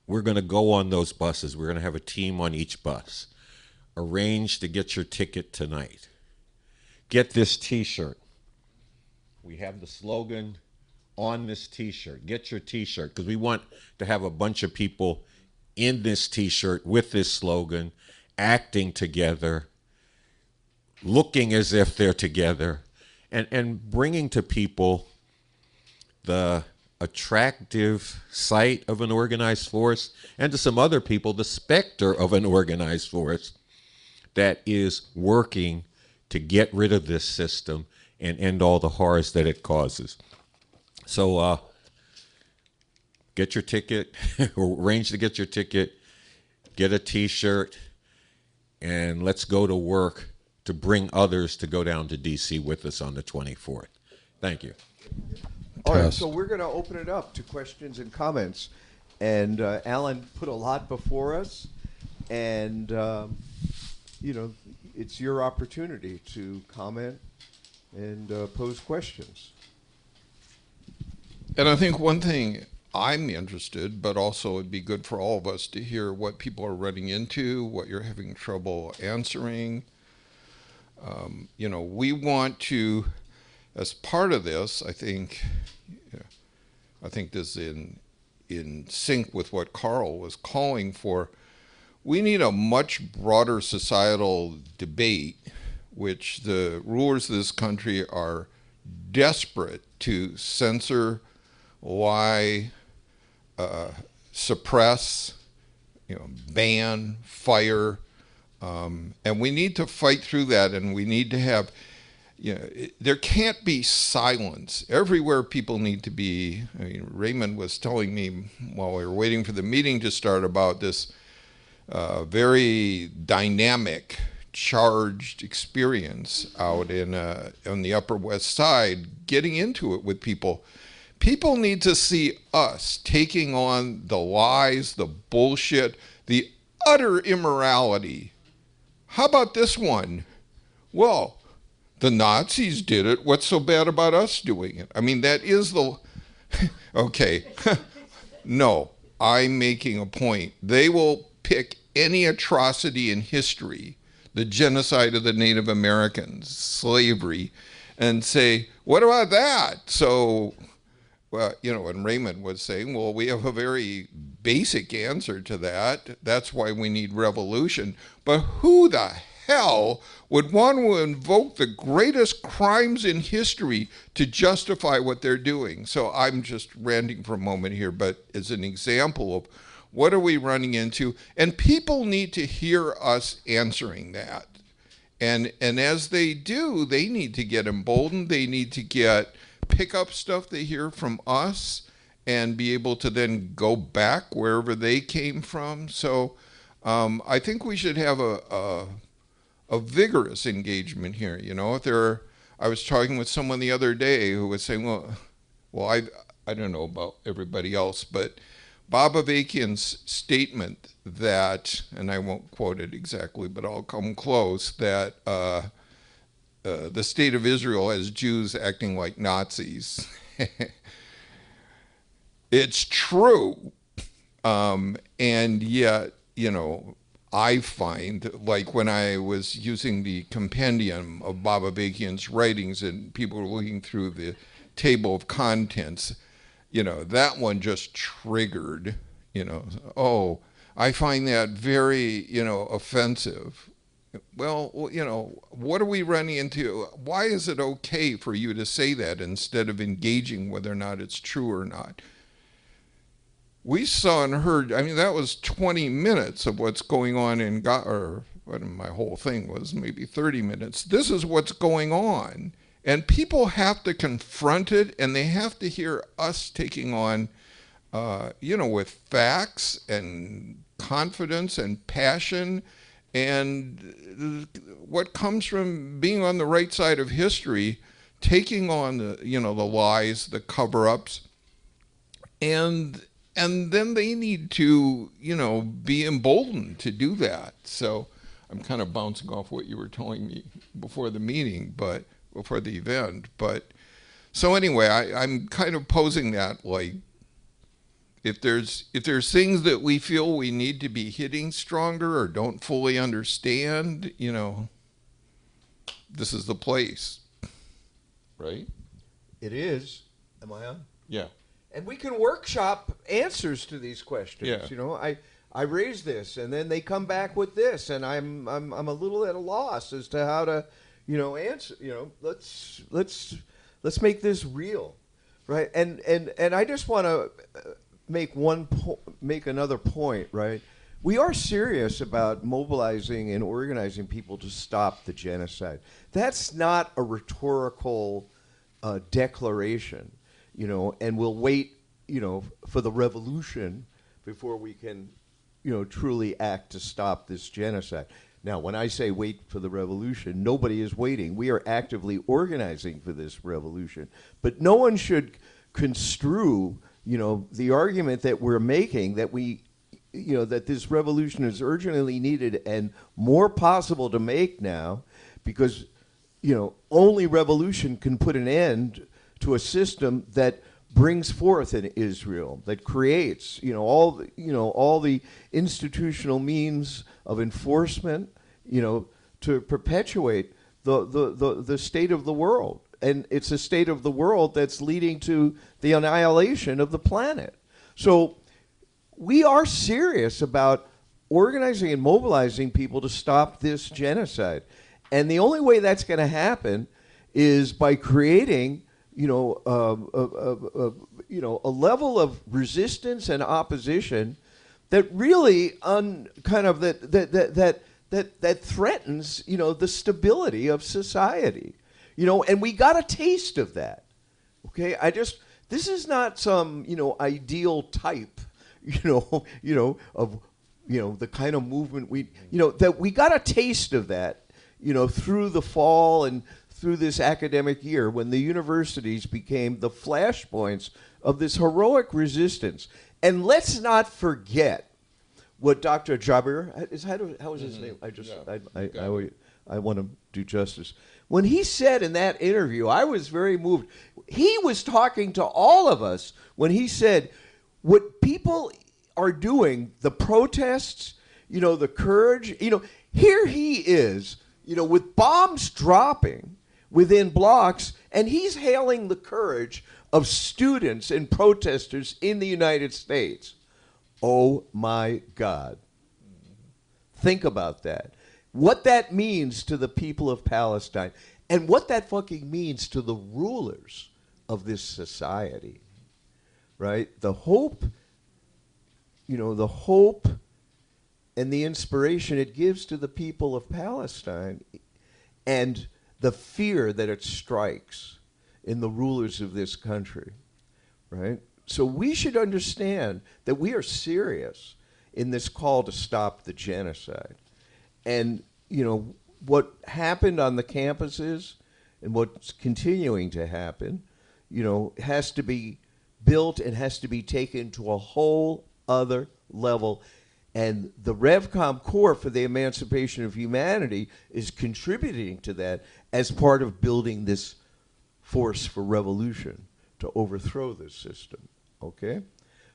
We're going to go on those buses. We're going to have a team on each bus. Arrange to get your ticket tonight. Get this T-shirt. We have the slogan on this T-shirt. Get your T-shirt, because we want to have a bunch of people in this T-shirt with this slogan, acting together, looking as if they're together, and bringing to people the attractive sight of an organized force, and to some other people, the specter of an organized force that is working to get rid of this system and end all the horrors that it causes. So get your ticket, arrange to get your ticket, get a T-shirt, and let's go to work to bring others to go down to D.C. with us on the 24th. Thank you. All right, so we're going to open it up to questions and comments. And Alan put a lot before us, and it's your opportunity to comment and pose questions. And I think one thing I'm interested, but also it'd be good for all of us to hear what people are running into, what you're having trouble answering. We want to, as part of this, I think this is in sync with what Carl was calling for. We need a much broader societal debate, which the rulers of this country are desperate to censor, lie, suppress, ban, fire, and we need to fight through that, and we need to have, there can't be silence. Everywhere people need to be. I mean, Raymond was telling me while we were waiting for the meeting to start about this very dynamic, charged experience out on the Upper West Side, getting into it with people. People need to see us taking on the lies, the bullshit, the utter immorality. How about this one? Well, the Nazis did it. What's so bad about us doing it? I mean, that is the... Okay. No, I'm making a point. They will pick any atrocity in history, the genocide of the Native Americans, slavery, and say, what about that? So, well, and Raymond was saying, well, we have a very basic answer to that. That's why we need revolution. But who the hell would want to invoke the greatest crimes in history to justify what they're doing? So I'm just ranting for a moment here, but as an example of what are we running into? And people need to hear us answering that. And as they do, they need to get emboldened. They need to pick up stuff they hear from us and be able to then go back wherever they came from. So I think we should have a vigorous engagement here. I was talking with someone the other day who was saying, well, I don't know about everybody else, but Bob Avakian's statement that, and I won't quote it exactly, but I'll come close, that the state of Israel has Jews acting like Nazis. It's true. And yet, I find, like when I was using the compendium of Bob Avakian's writings and people were looking through the table of contents, that one just triggered, I find that very, offensive. Well, what are we running into? Why is it okay for you to say that instead of engaging whether or not it's true or not? We saw and heard, that was 20 minutes of what's going on in Gaza, or what my whole thing was, maybe 30 minutes. This is what's going on. And people have to confront it, and they have to hear us taking on, with facts and confidence and passion and what comes from being on the right side of history, taking on the lies, the cover-ups, and then they need to, be emboldened to do that. So I'm kind of bouncing off what you were telling me before the meeting, but before the event. But so anyway, I'm kind of posing that, like, if there's things that we feel we need to be hitting stronger or don't fully understand, this is the place, right? It is. Am I on? Yeah. And we can workshop answers to these questions. Yeah. I raise this, and then they come back with this, and I'm a little at a loss as to how to, answer. Let's make this real, right? And I just want to make another point, right? We are serious about mobilizing and organizing people to stop the genocide. That's not a rhetorical declaration. And we'll wait, for the revolution before we can, truly act to stop this genocide. Now, when I say wait for the revolution, nobody is waiting. We are actively organizing for this revolution. But no one should construe, the argument that we're making that that this revolution is urgently needed and more possible to make now because, only revolution can put an to a system that brings forth in Israel, that creates, all the institutional means of enforcement, to perpetuate the state of the world. And it's a state of the world that's leading to the annihilation of the planet. So we are serious about organizing and mobilizing people to stop this genocide. And the only way that's going to happen is by creating a level of resistance and opposition that really that threatens, the stability of society. and we got a taste of that. Okay, this is not some, ideal type, of, the kind of movement that we got a taste of that, through the fall and through this academic year when the universities became the flashpoints of this heroic resistance. And let's not forget what Dr. Jabir how is his name? I want to do justice. When he said in that interview, I was very moved. He was talking to all of us when he said what people are doing, the protests, the courage, here he is, with bombs dropping within blocks, and he's hailing the courage of students and protesters in the United States. Oh my God. Think about that. What that means to the people of Palestine, and what that fucking means to the rulers of this society, right? The hope and the inspiration it gives to the people of Palestine, and the fear that it strikes in the rulers of this country, right? So we should understand that we are serious in this call to stop the genocide. And, what happened on the campuses and what's continuing to happen, has to be built and has to be taken to a whole other level. And the RevCom Corps for the Emancipation of Humanity is contributing to that as part of building this force for revolution to overthrow this system. Okay?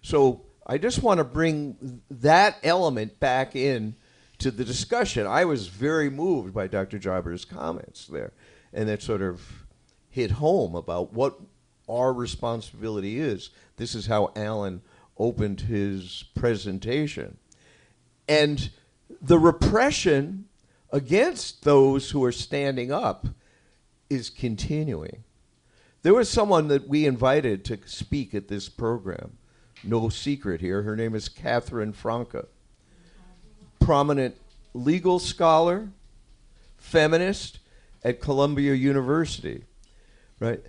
So I just want to bring that element back in to the discussion. I was very moved by Dr. Jabir's comments there, and that sort of hit home about what our responsibility is. This is how Alan opened his presentation. And the repression against those who are standing up is continuing. There was someone that we invited to speak at this program. No secret here. Her name is Catherine Franca. Prominent legal scholar, feminist at Columbia University, right?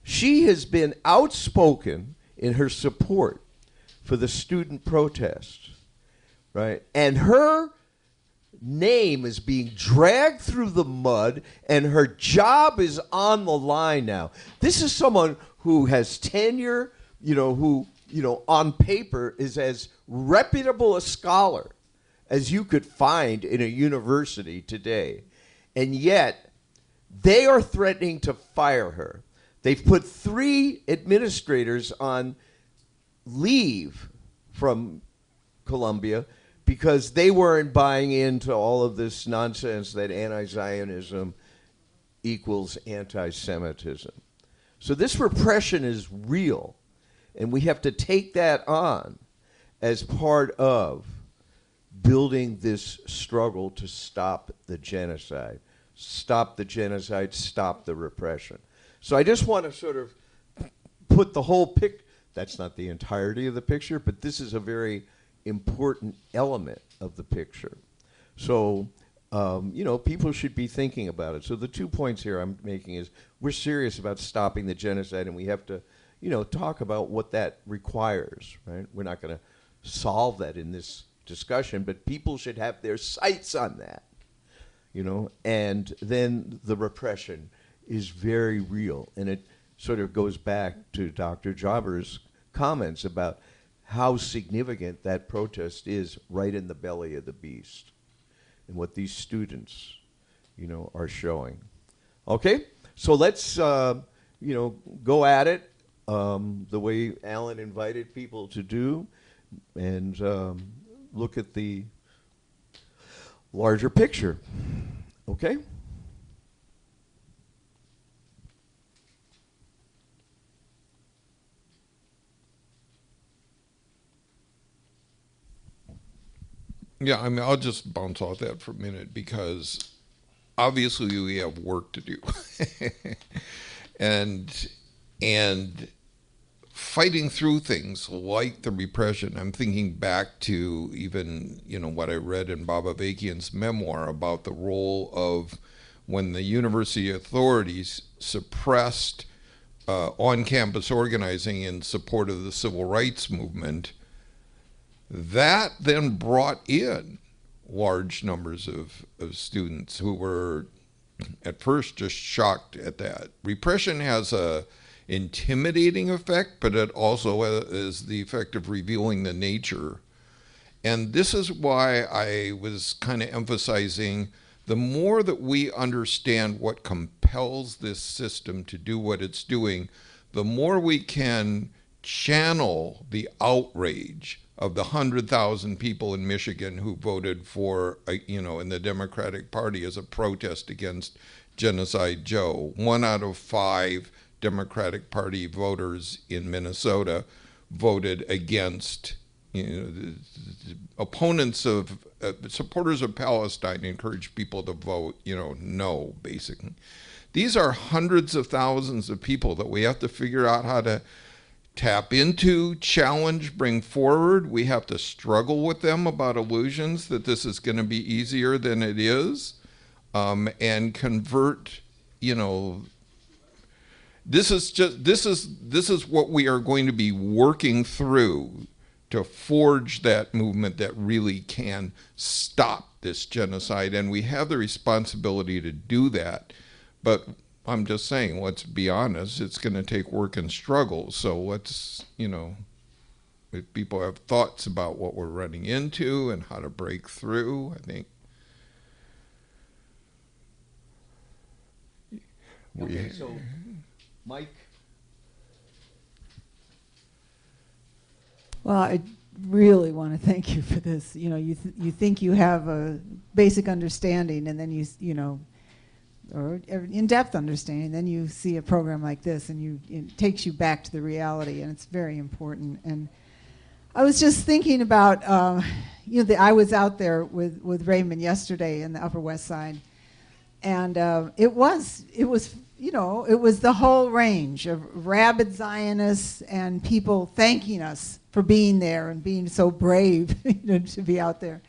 She has been outspoken in her support for the student protests, right? And her name is being dragged through the mud, and her job is on the line now. This is someone who has tenure, who, on paper is as reputable a scholar as you could find in a university today. And yet, they are threatening to fire her. They've put 3 administrators on leave from Columbia because they weren't buying into all of this nonsense that anti-Zionism equals anti-Semitism. So this repression is real, and we have to take that on as part of building this struggle to stop the genocide. Stop the genocide, stop the repression. So I just want to sort of put the whole that's not the entirety of the picture, but this is a very important element of the picture. So, people should be thinking about it. So the 2 points here I'm making is we're serious about stopping the genocide, and we have to, talk about what that requires, right? We're not going to solve that in this discussion, but people should have their sights on that, and then the repression is very real. And it sort of goes back to Dr. Jabir's comments about how significant that protest is right in the belly of the beast and what these students, are showing. Okay, so let's, go at it the way Alan invited people to do, and look at the larger picture. Okay? Yeah, I'll just bounce off that for a minute because obviously we have work to do. and fighting through things like the repression. I'm thinking back to even, what I read in Baba Vakian's memoir about the role of when the university authorities suppressed on-campus organizing in support of the civil rights movement, that then brought in large numbers of students who were at first just shocked at that. Repression has a intimidating effect, but it also is the effect of revealing the nature. And this is why I was kind of emphasizing the more that we understand what compels this system to do what it's doing, the more we can channel the outrage of the 100,000 people in Michigan who voted for, in the Democratic Party as a protest against Genocide Joe. 1 out of 5 Democratic Party voters in Minnesota voted against, the opponents of, supporters of Palestine encourage people to vote, no, basically. These are hundreds of thousands of people that we have to figure out how to tap into, challenge, bring forward. We have to struggle with them about illusions that this is going to be easier than it is, and convert, this is what we are going to be working through to forge that movement that really can stop this genocide. And we have the responsibility to do that. But I'm just saying, let's be honest, it's going to take work and struggle. So let's, if people have thoughts about what we're running into and how to break through, I think Okay, so Mike? Well, I really want to thank you for this. You think you have a basic understanding, and then or in-depth understanding, then you see a program like this, and it takes you back to the reality, and it's very important. And I was just thinking about, I was out there with Raymond yesterday in the Upper West Side, and it was the whole range of rabid Zionists and people thanking us for being there and being so brave to be out there.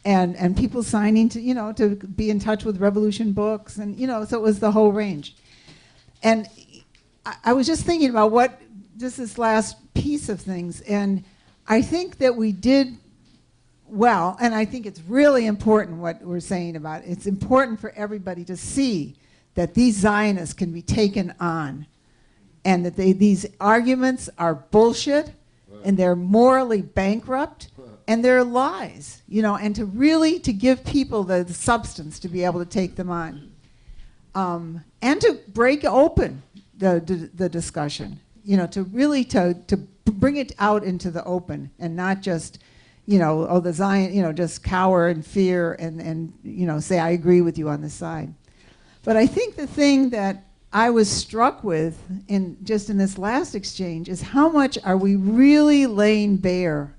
And people signing to be in touch with Revolution Books, and so it was the whole range. And I was just thinking about this last piece of things, and I think that we did well, and I think it's really important what we're saying about it. It's important for everybody to see that these Zionists can be taken on, and that these arguments are bullshit, and they're morally bankrupt, and they're lies, and to give people the substance to be able to take them on, and to break open the discussion, to really to bring it out into the open, and not just, the Zion, just cower and fear and say I agree with you on this side. But I think the thing that I was struck with in this last exchange is how much are we really laying bare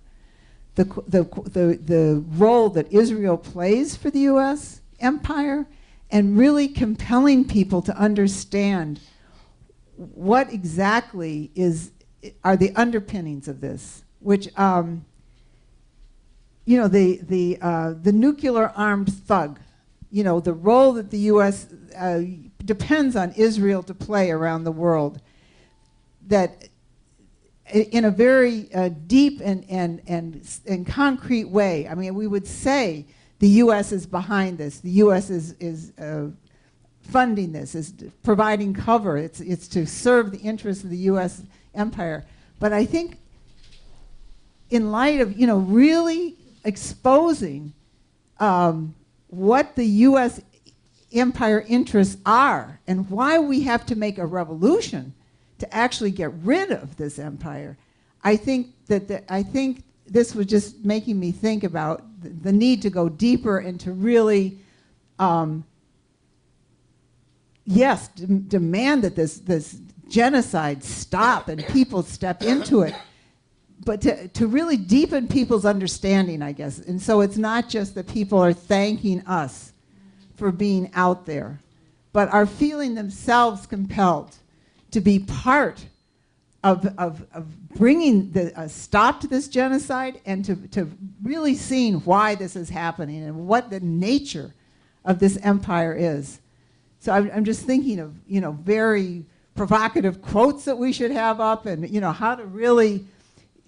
the role that Israel plays for the U.S. empire, and really compelling people to understand what exactly are the underpinnings of this, which the nuclear armed thug, the role that the U.S. Depends on Israel to play around the world, that in a very deep and concrete way. I mean, we would say the U.S. is behind this. The U.S. is funding this, is providing cover. It's to serve the interests of the U.S. empire. But I think in light of, really exposing what the U.S. empire interests are and why we have to make a revolution to actually get rid of this empire, I think this was just making me think about the need to go deeper and to really, demand that this genocide stop and people step into it, but to really deepen people's understanding, I guess. And so it's not just that people are thanking us for being out there, but are feeling themselves compelled to be part of bringing a stop to this genocide, and to really seeing why this is happening and what the nature of this empire is. So I'm just thinking of, very provocative quotes that we should have up, and, how to really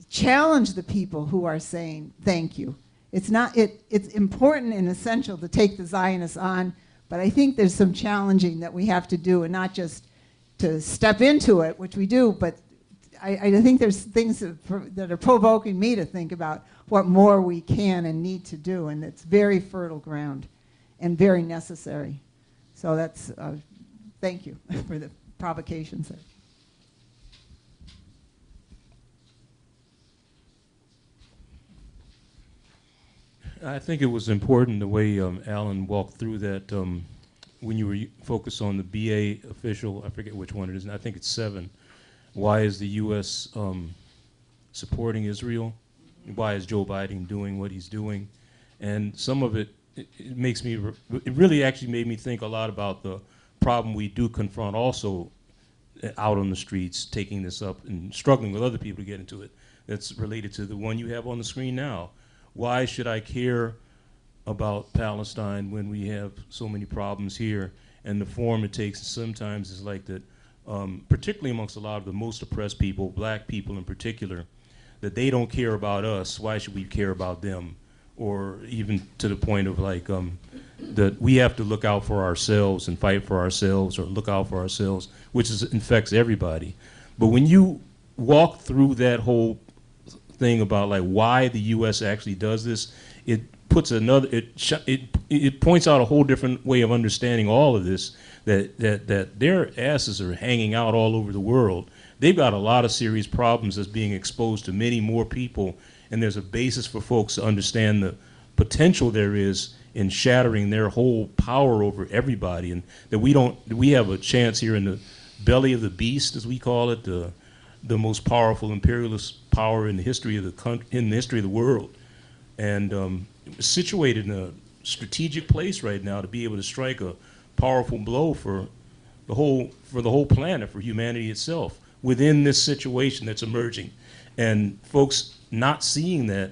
challenge the people who are saying thank you. It's important and essential to take the Zionists on, but I think there's some challenging that we have to do, and not just to step into it, which we do, but I think there's things that are provoking me to think about what more we can and need to do, and it's very fertile ground and very necessary. So that's, thank you for the provocations there. I think it was important the way Alan walked through that when you were focused on the BA official, I forget which one it is, and I think it's 7. Why is the U.S. Supporting Israel? Why is Joe Biden doing what he's doing? And some of it makes me, it really actually made me think a lot about the problem we do confront also out on the streets, taking this up and struggling with other people to get into it. That's related to the one you have on the screen now. Why should I care about Palestine when we have so many problems here? And the form it takes sometimes is like that, particularly amongst a lot of the most oppressed people, black people in particular, that they don't care about us. Why should we care about them? Or even to the point of like that we have to look out for ourselves and fight for ourselves or look out for ourselves, which infects everybody. But when you walk through that whole thing about like why the U.S. actually does this, it puts it points out a whole different way of understanding all of this, that their asses are hanging out all over the world. They've got a lot of serious problems that's being exposed to many more people, and there's a basis for folks to understand the potential there is in shattering their whole power over everybody, and that we have a chance here in the belly of the beast, as we call it, the most powerful imperialist power in the history of the world, and situated in a strategic place right now to be able to strike a powerful blow for the whole planet, for humanity itself, within this situation that's emerging. And folks not seeing that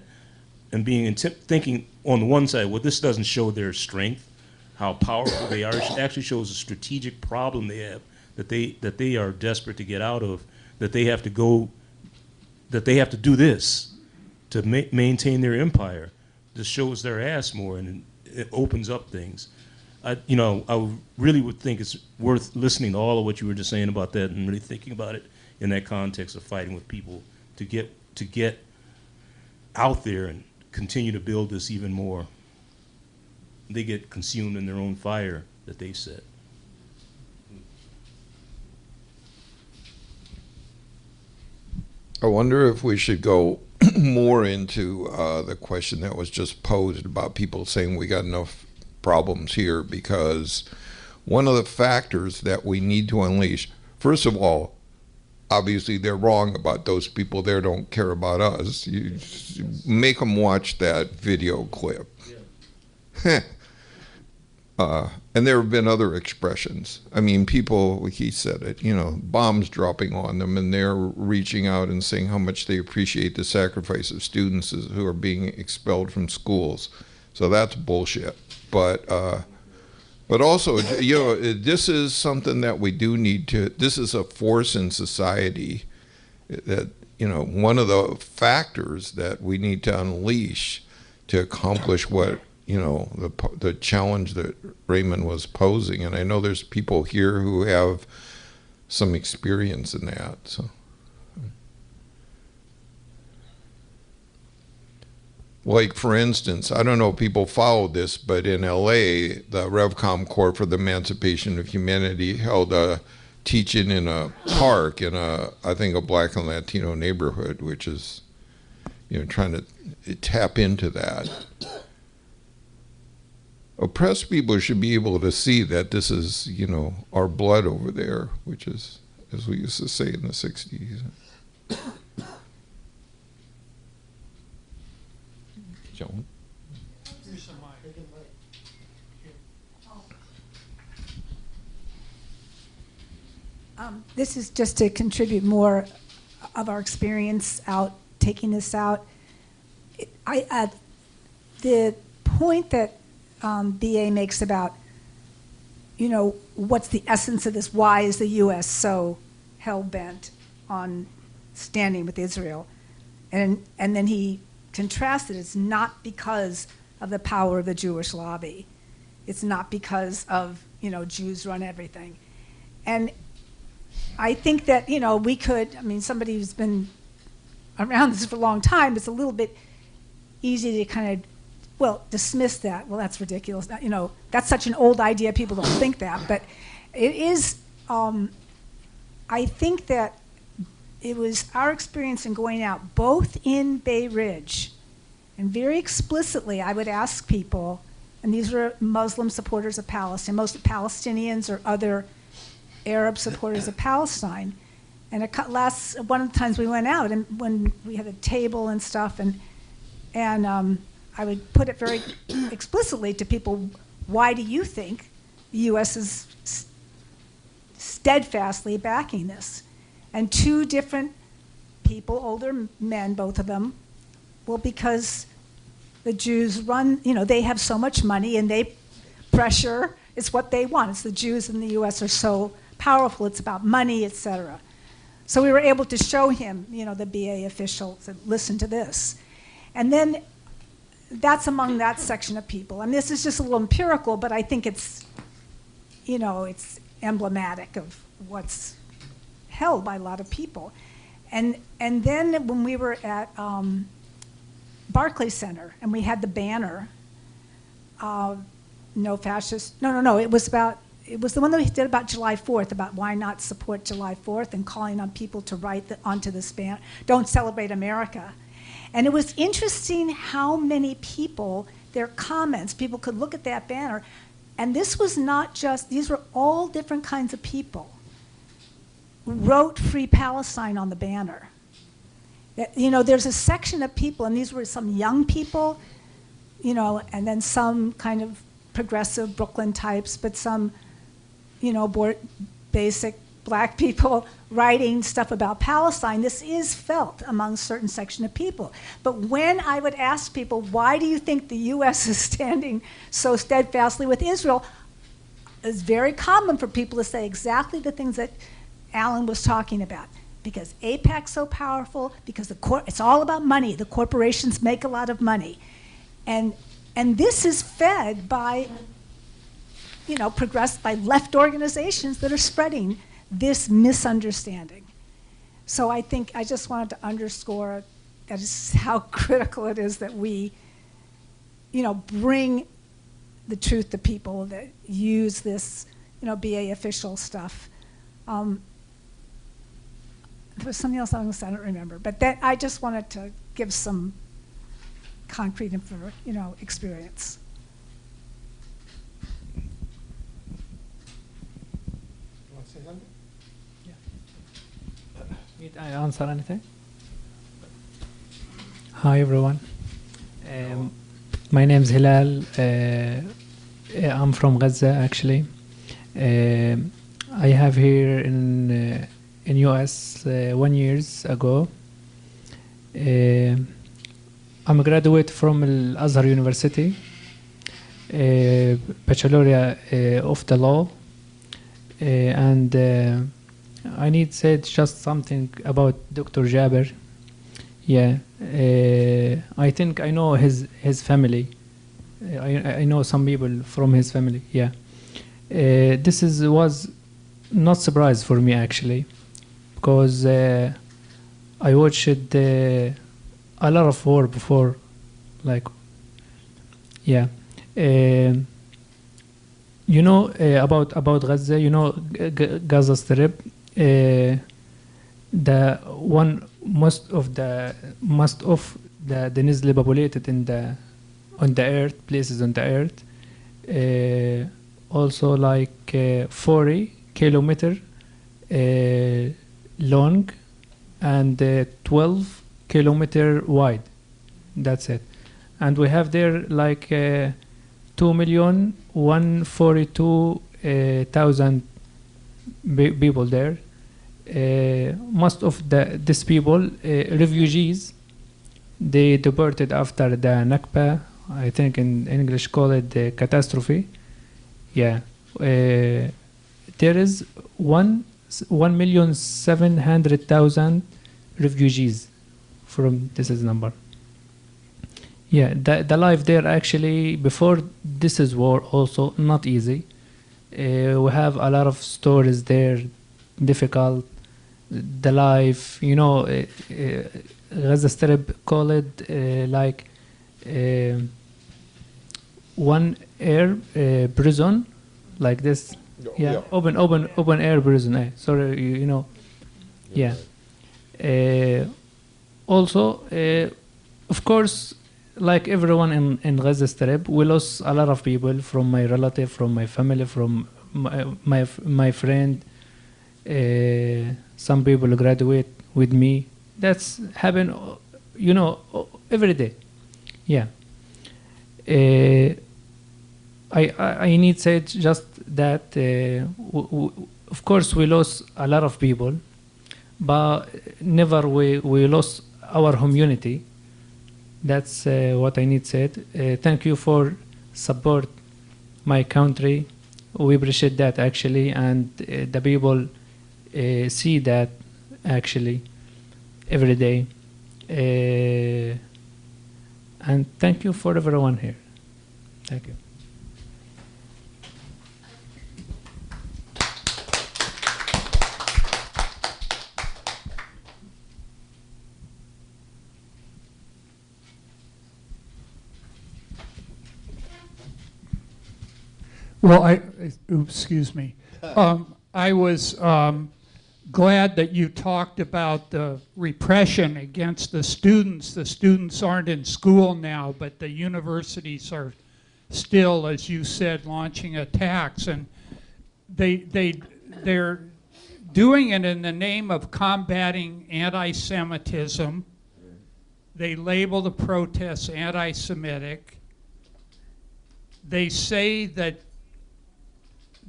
and being thinking on the one side, well, this doesn't show their strength, how powerful they are. It actually shows a strategic problem they have that they are desperate to get out of, that they have to do this to maintain their empire. This shows their ass more, and it opens up things. I really would think it's worth listening to all of what you were just saying about that, and really thinking about it in that context of fighting with people to get out there and continue to build this even more. They get consumed in their own fire that they set. I wonder if we should go more into the question that was just posed about people saying we got enough problems here, because one of the factors that we need to unleash, first of all, obviously they're wrong about those people there don't care about us. You make them watch that video clip. Yeah. And there have been other expressions. I mean, people, like he said it, bombs dropping on them, and they're reaching out and saying how much they appreciate the sacrifice of students who are being expelled from schools. So that's bullshit. But also, this is something that we do need to, this is a force in society that, one of the factors that we need to unleash to accomplish what, the challenge that Raymond was posing. And I know there's people here who have some experience in that. So, like, for instance, I don't know if people followed this, but in LA, the RevCom Corps for the Emancipation of Humanity held a teach-in in a park in I think a Black and Latino neighborhood, which is, trying to tap into that. Oppressed people should be able to see that this is, our blood over there, which is, as we used to say in the 60s. Joan? This is just to contribute more of our experience out taking this out. The point that BA makes about what's the essence of this? Why is the U.S. so hell-bent on standing with Israel? And then he contrasted, it's not because of the power of the Jewish lobby. It's not because of, Jews run everything. And I think that, we could, somebody who's been around this for a long time, it's a little bit easy to kind of, dismiss that. Well, that's ridiculous. That's such an old idea, people don't think that. But it is, I think that it was our experience in going out, both in Bay Ridge, and very explicitly I would ask people, and these were Muslim supporters of Palestine, most Palestinians or other Arab supporters of Palestine. And one of the times we went out, and when we had a table and stuff, and I would put it very explicitly to people, why do you think the U.S. is steadfastly backing this? And two different people, older men, both of them, well, because the Jews run, they have so much money and they pressure, it's what they want. It's the Jews in the U.S. are so powerful, it's about money, etc. So we were able to show him, the BA official, said, listen to this. And then that's among that section of people. And this is just a little empirical, but I think it's, it's emblematic of what's held by a lot of people. And then when we were at Barclays Center and we had the banner, no fascist, no, it was the one that we did about July 4th, about why not support July 4th and calling on people to write onto this banner, don't celebrate America. And it was interesting how many people, their comments, people could look at that banner, and this was not just, these were all different kinds of people, wrote Free Palestine on the banner. There's a section of people, and these were some young people, and then some kind of progressive Brooklyn types, but some, basic black people writing stuff about Palestine. This is felt among a certain section of people. But when I would ask people, why do you think the U.S. is standing so steadfastly with Israel, it's very common for people to say exactly the things that Alan was talking about. Because AIPAC's so powerful, because it's all about money. The corporations make a lot of money. And this is fed by, progressed by left organizations that are spreading this misunderstanding. So I think I just wanted to underscore that is how critical it is that we, bring the truth to people that use this, BA official stuff. There was something else I don't remember, but that I just wanted to give some concrete experience. You want to say something? Yeah. Need I answer anything? Hi everyone. My name is Hilal. I'm from Gaza actually. I have here in US 1 year ago. I'm a graduate from Al-Azhar University, baccalaureate of the law, and I need to say just something about Dr. Jaber. Yeah, I think I know his family. I know some people from his family. Yeah, this was not surprise for me actually, because I watched a lot of war before, like, yeah. About Gaza, Gaza Strip, the one most of the densely populated on the earth, places on the earth, also like 40 kilometer long and 12 kilometer wide. That's it. And we have there like 2,142,000 people there. Most of these people, refugees, they deported after the Nakba. I think in English call it the catastrophe. Yeah, there is 1,700,000 refugees from this is number. Yeah, the life there actually before this is war also not easy. We have a lot of stories there, difficult. The life, Gaza Strip call it like one air prison, like this. Yeah, open air prison. Sorry, Yeah. Also, of course, like everyone in Gaza Strip, we lost a lot of people from my relative, from my family, from my friend. Some people graduate with me. That's happen, every day. Yeah. I need to say just that. Of course, we lost a lot of people, but never we lost our community. That's what I need to say. Thank you for support my country. We appreciate that actually, and the people see that actually every day. And thank you for everyone here. Thank you. Well, excuse me. I was glad that you talked about the repression against the students. The students aren't in school now, but the universities are still, as you said, launching attacks, and they're doing it in the name of combating anti-Semitism. They label the protests anti-Semitic. They say that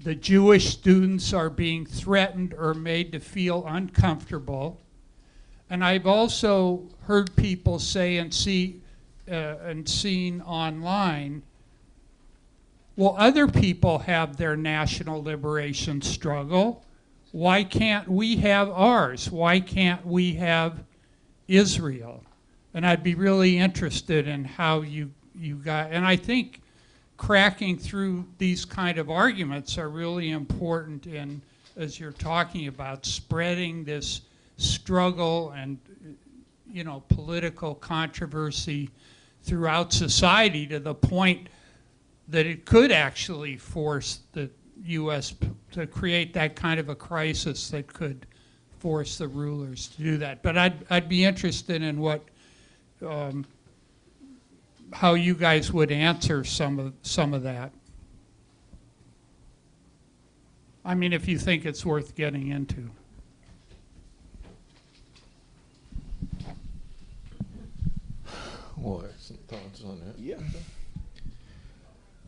the Jewish students are being threatened or made to feel uncomfortable. And I've also heard people say and seen online, well, other people have their national liberation struggle. Why can't we have ours? Why can't we have Israel? And I'd be really interested in how you got, and I think cracking through these kind of arguments are really important in, as you're talking about, spreading this struggle and political controversy throughout society to the point that it could actually force the U.S. to create that kind of a crisis that could force the rulers to do that. But I'd be interested in what how you guys would answer some of that. I mean, if you think it's worth getting into. Well, some thoughts on that. Yeah.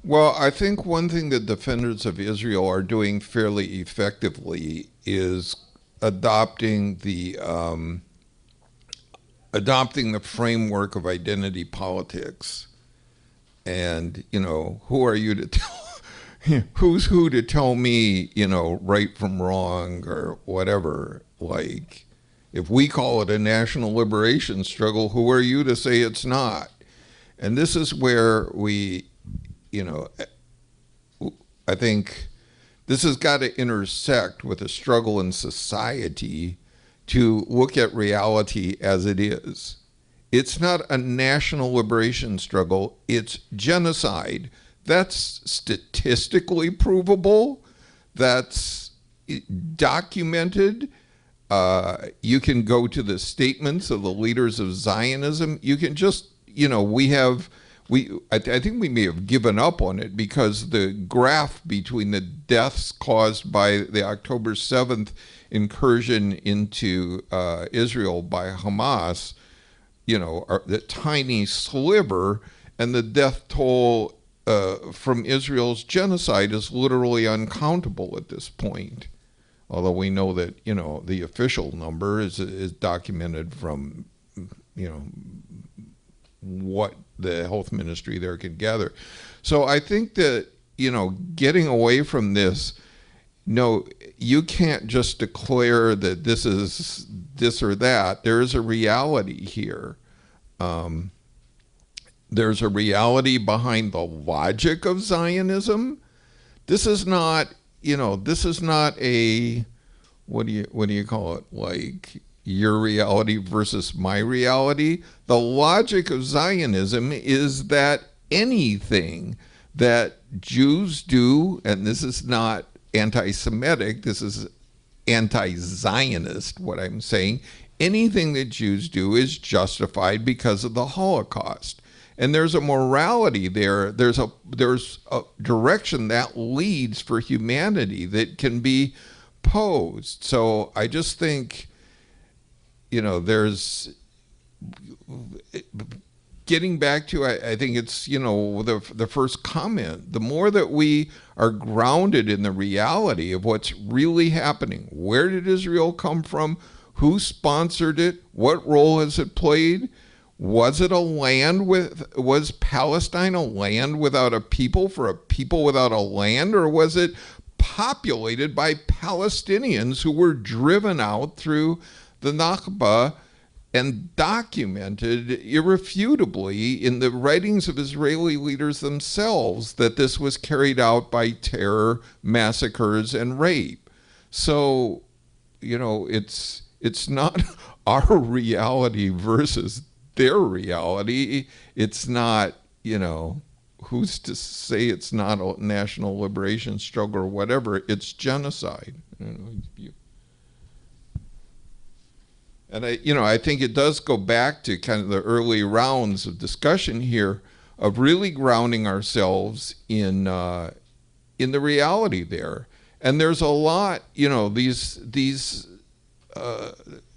Well, I think one thing that defenders of Israel are doing fairly effectively is adopting the framework of identity politics. And, who are you to tell, who's who to tell me, right from wrong or whatever. Like, if we call it a national liberation struggle, who are you to say it's not? And this is where we, I think this has got to intersect with a struggle in society to look at reality as it is. It's not a national liberation struggle, it's genocide. That's statistically provable, that's documented. You can go to the statements of the leaders of Zionism. You can just, I think we may have given up on it because the graph between the deaths caused by the October 7th incursion into Israel by Hamas, the tiny sliver, and the death toll from Israel's genocide is literally uncountable at this point. Although we know that, the official number is documented from, what the health ministry there can gather. So I think that, getting away from this. No, you can't just declare that this is this or that. There is a reality here. There's a reality behind the logic of Zionism. This is not, this is not a, what do you call it? Like your reality versus my reality. The logic of Zionism is that anything that Jews do, and this is not anti-Semitic, this is anti-Zionist, what I'm saying, anything that Jews do is justified because of the Holocaust. And there's a morality there. There's a direction that leads for humanity that can be posed. So I just think, there's getting back to, I think it's, the first comment, the more that we are grounded in the reality of what's really happening, where did Israel come from, who sponsored it, what role has it played, was Palestine a land without a people for a people without a land, or was it populated by Palestinians who were driven out through the Nakba and documented irrefutably in the writings of Israeli leaders themselves that this was carried out by terror, massacres, and rape. So, it's not our reality versus their reality. It's not, who's to say it's not a national liberation struggle or whatever. It's genocide. And I think it does go back to kind of the early rounds of discussion here of really grounding ourselves in the reality there. And there's a lot, these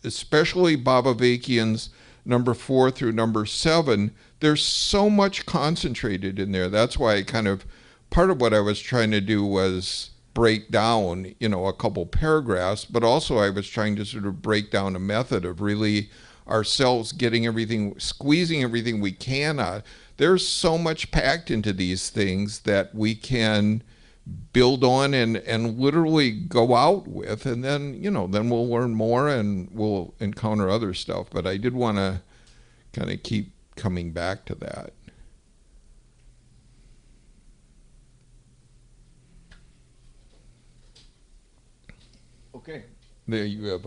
especially Bobavakian's number 4 through number 7, there's so much concentrated in there. That's why part of what I was trying to do was break down, a couple paragraphs, but also I was trying to sort of break down a method of really ourselves getting everything, squeezing everything we can out. There's so much packed into these things that we can build on and literally go out with, and then then we'll learn more and we'll encounter other stuff. But I did want to kind of keep coming back to that. Okay, there you have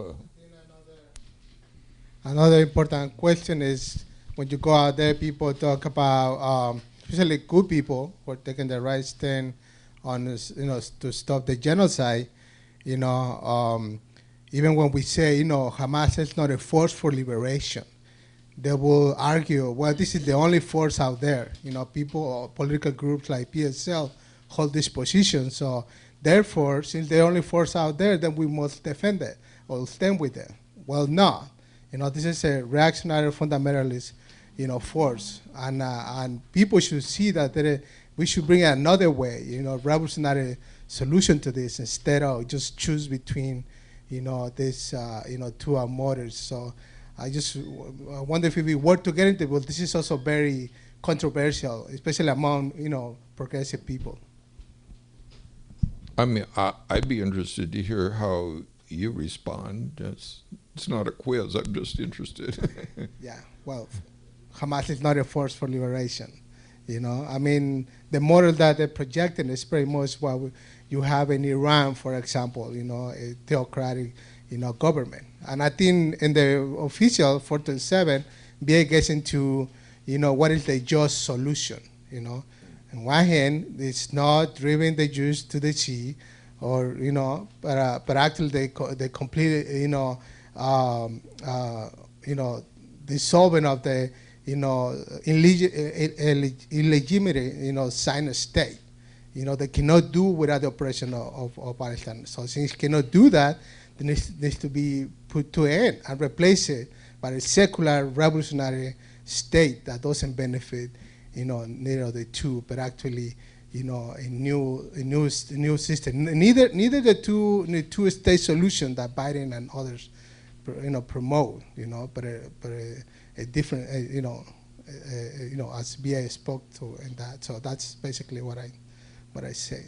another important question is when you go out there, people talk about especially good people who are taking the right stand on this, to stop the genocide. Even when we say, Hamas is not a force for liberation, they will argue, well, this is the only force out there. People, political groups like PSL hold this position. So therefore, since the only force out there, then we must defend it or stand with it. Well, no. This is a reactionary fundamentalist, force. And people should see that we should bring another way, revolutionary solution to this instead of just choose between, this, two models. So I just wonder if we were to get into it, but this is also very controversial, especially among, progressive people. I mean, I'd be interested to hear how you respond. It's not a quiz. I'm just interested. Yeah, well, Hamas is not a force for liberation. I mean, the model that they're projecting is pretty much what you have in Iran, for example, a theocratic, government. And I think in the official 427, BA gets into, what is the just solution, On one hand, it's not driving the Jews to the sea, or but actually they complete dissolving of the illegitimate Zionist state. They cannot do without the oppression of Palestine. So since it cannot do that, then it needs to be put to an end and replace it by a secular revolutionary state that doesn't benefit neither of the two, but actually, a new system. Neither the two-state solution that Biden and others, promote. But a different, as BA spoke to, and that. So that's basically what what I say.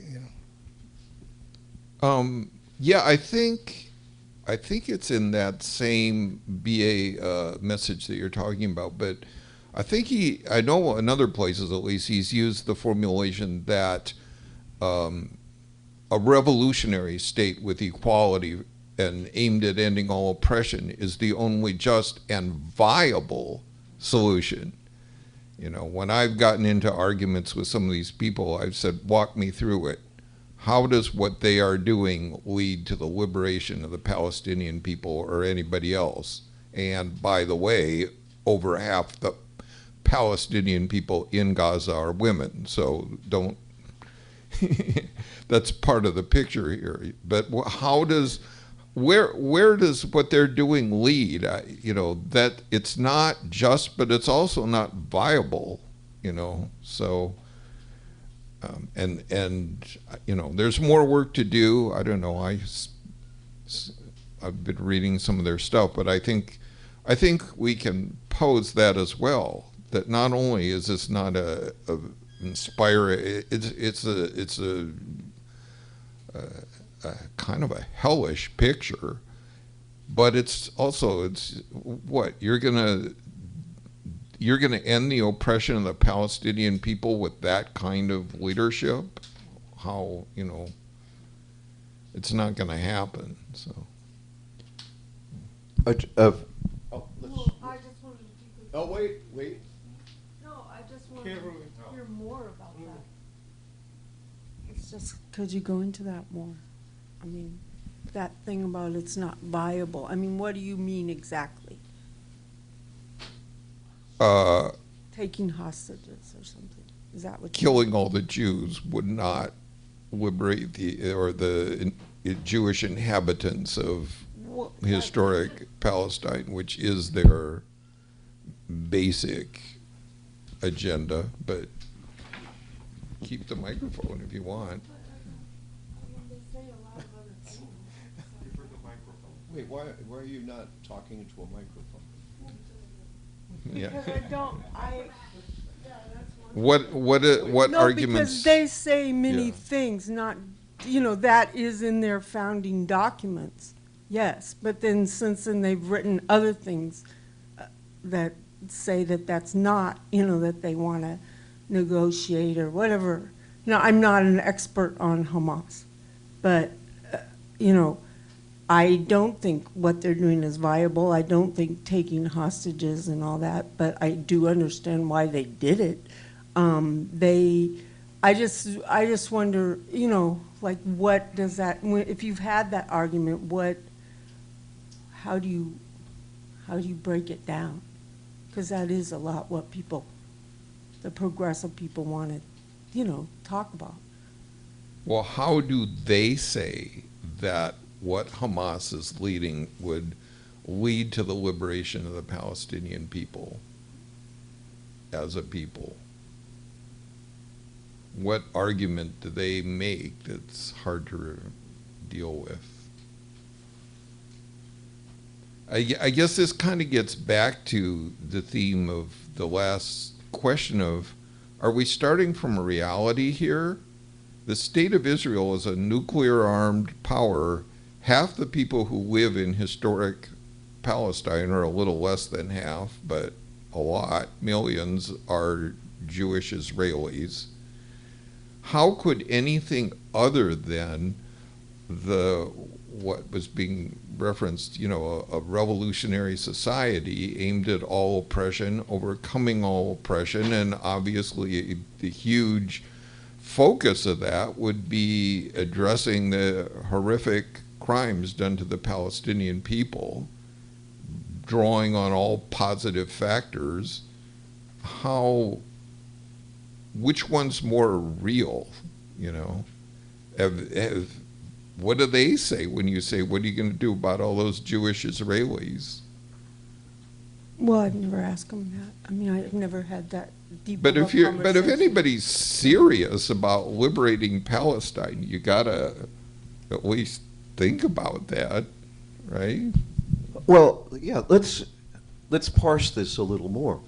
Yeah, I think it's in that same BA message that you're talking about, but I think I know in other places at least, he's used the formulation that a revolutionary state with equality and aimed at ending all oppression is the only just and viable solution. When I've gotten into arguments with some of these people, I've said, walk me through it. How does what they are doing lead to the liberation of the Palestinian people or anybody else? And by the way, over half the Palestinian people in Gaza are women, so don't that's part of the picture here. But how does where does what they're doing lead? That it's not just, but it's also not viable. So and there's more work to do. I don't know. I've been reading some of their stuff, but I think we can pose that as well. That not only is this not a inspiring, it's a kind of a hellish picture, but it's what you're gonna end the oppression of the Palestinian people with that kind of leadership? How it's not going to happen. So. I just wanted to. Oh wait. No, I just wanted to hear more about that. It's just, could you go into that more? I mean, that thing about it's not viable. I mean, what do you mean exactly? Taking hostages or something. Is that what? Killing all the Jews would not liberate the Jewish inhabitants of historic Palestine, which is their basic agenda. But keep the microphone if you want. Wait, why are you not talking into a microphone? Yeah. Because I don't. What no, arguments? Because they say many things. Not, that is in their founding documents. Yes, but then since then they've written other things that say that that's not. That they want to negotiate or whatever. I'm not an expert on Hamas, but I don't think what they're doing is viable. I don't think taking hostages and all that, but I do understand why they did it. I just wonder, like, what does that? If you've had that argument, how do you break it down? Because that is a lot what the progressive people want to, talk about. Well, how do they say that what Hamas is leading would lead to the liberation of the Palestinian people as a people? What argument do they make that's hard to deal with? I guess this kind of gets back to the theme of the last question of, are we starting from a reality here? The state of Israel is a nuclear-armed power. Half the people who live in historic Palestine, or a little less than half, but a lot, millions, are Jewish Israelis. How could anything other than what was being referenced, a revolutionary society aimed at all oppression, overcoming all oppression, and obviously the huge focus of that would be addressing the horrific crimes done to the Palestinian people, drawing on all positive factors. Which one's more real, what do they say when you say, what are you going to do about all those Jewish Israelis? Well, I've never asked them that. I mean, I've never had that deep But if anybody's serious about liberating Palestine, you gotta at least think about that, right? Well, yeah. Let's parse this a little more.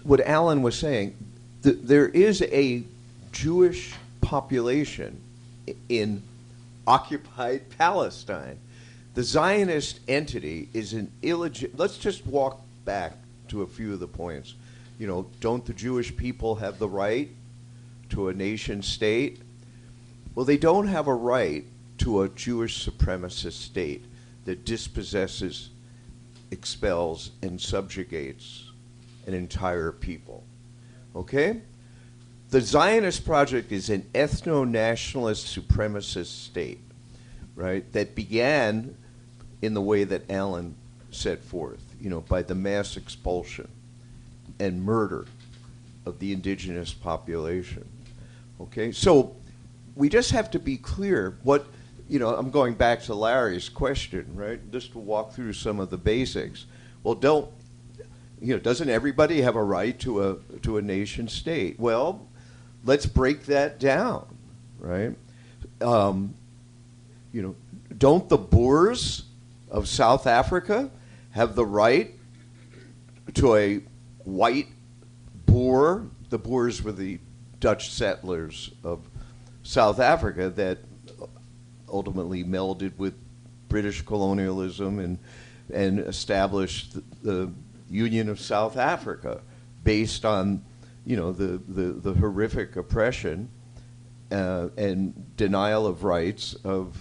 What Alan was saying, there is a Jewish population in occupied Palestine. The Zionist entity is an illegitimate. Let's just walk back to a few of the points. You know, don't the Jewish people have the right to a nation state? Well, they don't have a right to a Jewish supremacist state that dispossesses, expels, and subjugates an entire people. Okay? The Zionist project is an ethno-nationalist supremacist state, right, that began in the way that Alan set forth, you know, by the mass expulsion and murder of the indigenous population. Okay? So we just have to be clear what, you know, I'm going back to Larry's question, right, just to walk through some of the basics. Well, doesn't everybody have a right to a nation state? Well, let's break that down, right? You know, don't the Boers of South Africa have the right to a white Boer? The Boers were the Dutch settlers of South Africa that ultimately melded with British colonialism and established the Union of South Africa based on, you know, the horrific oppression and denial of rights of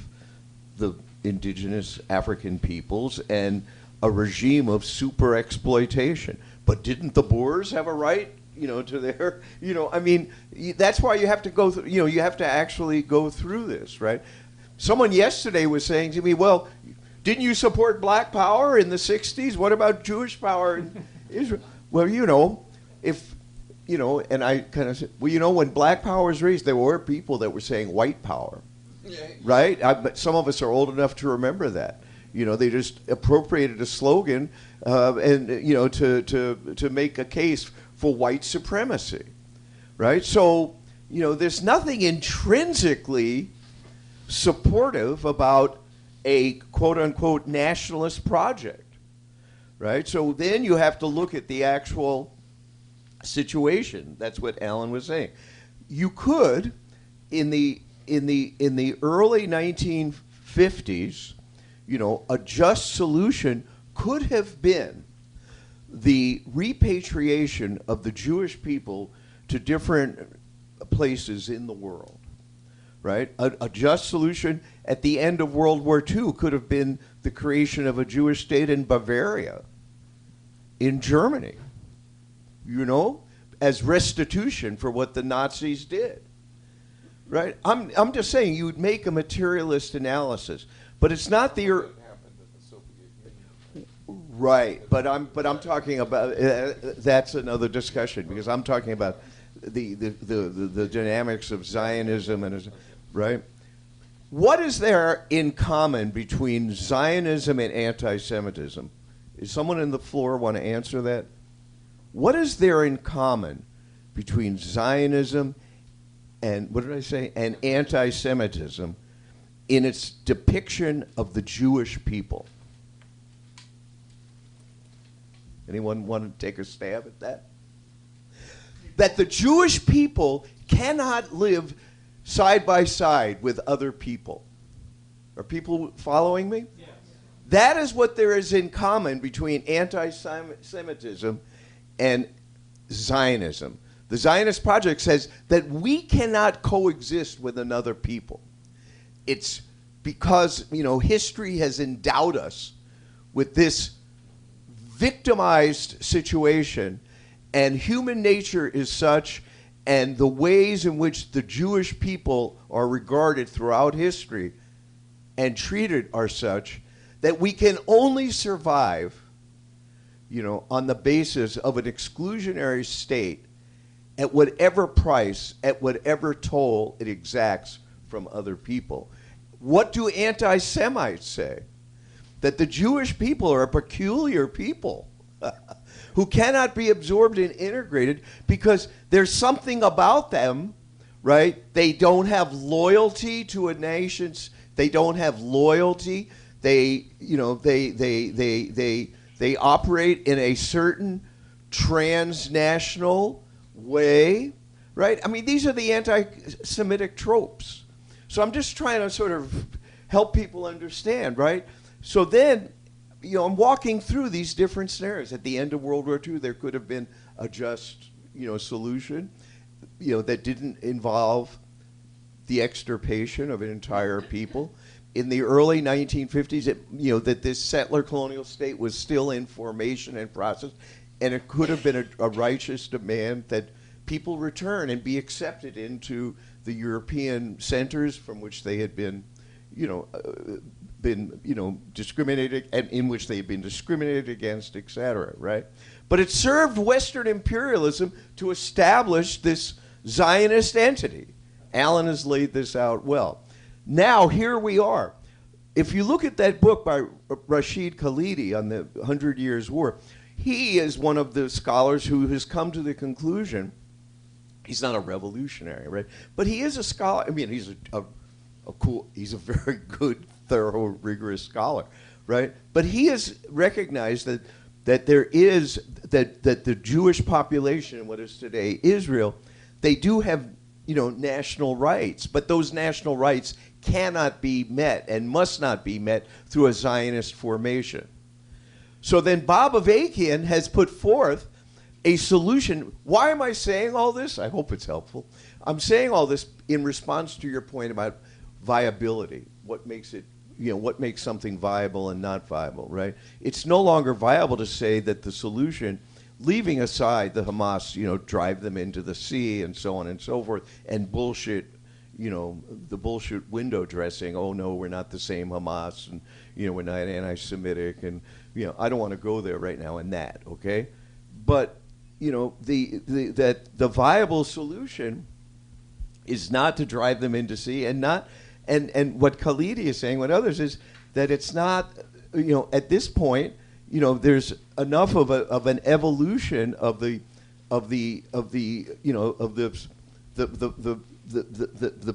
the indigenous African peoples and a regime of super exploitation. But didn't the Boers have a right, you know, to their, you know, I mean, that's why you have to go through, you know, you have to actually go through this, right? Someone yesterday was saying to me, well, didn't you support black power in the 60s? What about Jewish power in Israel? Well, you know, if, you know, and I kind of said, well, you know, when black power was raised, there were people that were saying white power, right? But some of us are old enough to remember that. You know, they just appropriated a slogan and, you know, to make a case for white supremacy, right? So, you know, there's nothing intrinsically supportive about a quote-unquote nationalist project, right? So then you have to look at the actual situation. That's what Alan was saying. You could, in the early 1950s, you know, a just solution could have been the repatriation of the Jewish people to different places in the world, right? A just solution at the end of World War II could have been the creation of a Jewish state in Bavaria, in Germany, you know, as restitution for what the Nazis did, right? I'm just saying you would make a materialist analysis, but it's not the right. But I'm talking about that's another discussion because I'm talking about the dynamics of Zionism and right. What is there in common between Zionism and anti-Semitism? Is someone in the floor want to answer that? What is there in common between Zionism and, what did I say, and anti-Semitism in its depiction of the Jewish people? Anyone want to take a stab at that? That the Jewish people cannot live side by side with other people. Are people following me? Yes. That is what there is in common between anti-Semitism and Zionism. The Zionist project says that we cannot coexist with another people. It's because, you know, history has endowed us with this victimized situation, and human nature is such, and the ways in which the Jewish people are regarded throughout history and treated are such that we can only survive, you know, on the basis of an exclusionary state at whatever price, at whatever toll it exacts from other people. What do anti-Semites say? That the Jewish people are a peculiar people who cannot be absorbed and integrated because there's something about them, right? They don't have loyalty to a nation. They don't have loyalty. They, you know, they operate in a certain transnational way, right? I mean, these are the anti-Semitic tropes. So I'm just trying to sort of help people understand, right? So then, I'm walking through these different scenarios. At the end of World War II, there could have been a just, solution, that didn't involve the extirpation of an entire people. In the early 1950s, that this settler colonial state was still in formation and process, and it could have been a righteous demand that people return and be accepted into the European centers from which they had been, discriminated, and in which they had been discriminated against, et cetera, right? But it served Western imperialism to establish this Zionist entity. Alan has laid this out well. Now, here we are. If you look at that book by Rashid Khalidi on the 100 Years' War, he is one of the scholars who has come to the conclusion, he's not a revolutionary, right? But he is a scholar. I mean, he's he's a very good, thorough, rigorous scholar, right? But he has recognized that there is, that the Jewish population in what is today Israel, they do have, national rights, but those national rights cannot be met and must not be met through a Zionist formation. So then Bob Avakian has put forth a solution. Why am I saying all this? I hope it's helpful. I'm saying all this in response to your point about viability. What makes it, what makes something viable and not viable, right? It's no longer viable to say that the solution, leaving aside the Hamas, drive them into the sea and so on and so forth, and bullshit, the bullshit window dressing, oh no, we're not the same Hamas, and, we're not anti-Semitic, and, I don't want to go there right now in that, okay? But, that the viable solution is not to drive them into sea, and not, and what Khalidi is saying, what others is that it's not, at this point, there's enough of an evolution of the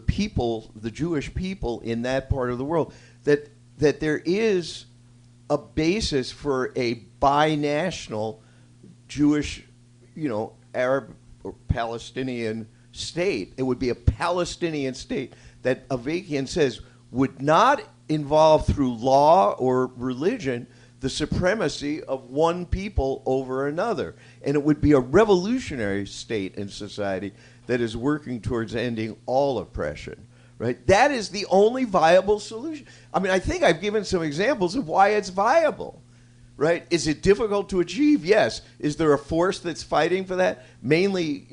people, the Jewish people in that part of the world, that there is a basis for a binational Jewish, Arab or Palestinian state. It would be a Palestinian state that Avakian says would not involve through law or religion the supremacy of one people over another. And it would be a revolutionary state and society that is working towards ending all oppression, right? That is the only viable solution. I mean, I think I've given some examples of why it's viable, right? Is it difficult to achieve? Yes. Is there a force that's fighting for that? Mainly,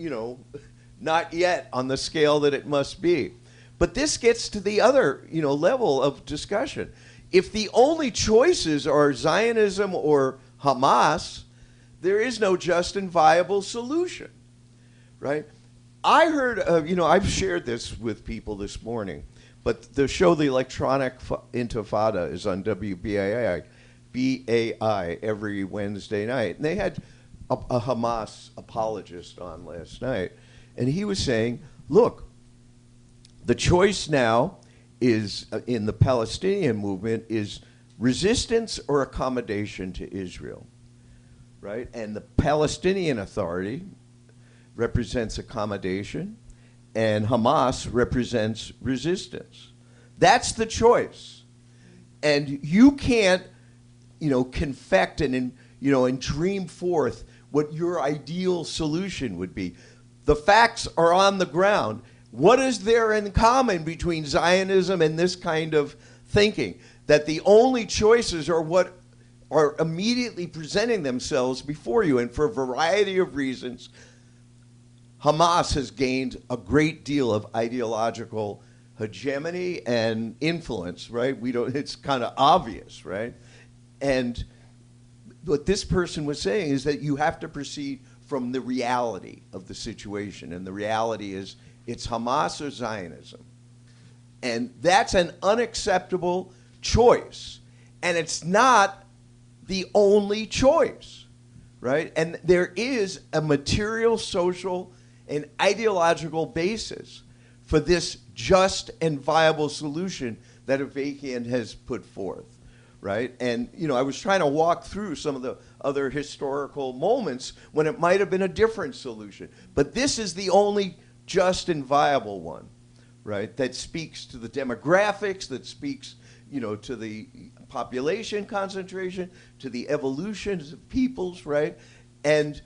not yet on the scale that it must be. But this gets to the other, level of discussion. If the only choices are Zionism or Hamas, there is no just and viable solution, right? I heard, I've shared this with people this morning, but the show The Electronic Intifada is on WBAI every Wednesday night. And they had a Hamas apologist on last night, and he was saying, look, the choice now is in the Palestinian movement is resistance or accommodation to Israel, right? And the Palestinian Authority represents accommodation, and Hamas represents resistance. That's the choice. And you can't, confect and dream forth what your ideal solution would be. The facts are on the ground. What is there in common between Zionism and this kind of thinking? That the only choices are what are immediately presenting themselves before you. And for a variety of reasons, Hamas has gained a great deal of ideological hegemony and influence, right? It's kind of obvious, right? And what this person was saying is that you have to proceed from the reality of the situation. And the reality is it's Hamas or Zionism. And that's an unacceptable choice. And it's not the only choice, right? And there is a material, social, and ideological basis for this just and viable solution that Avakian has put forth, right? And, I was trying to walk through some of the other historical moments when it might have been a different solution. But this is the only just and viable one, right? That speaks to the demographics, that speaks, to the population concentration, to the evolutions of peoples, right? And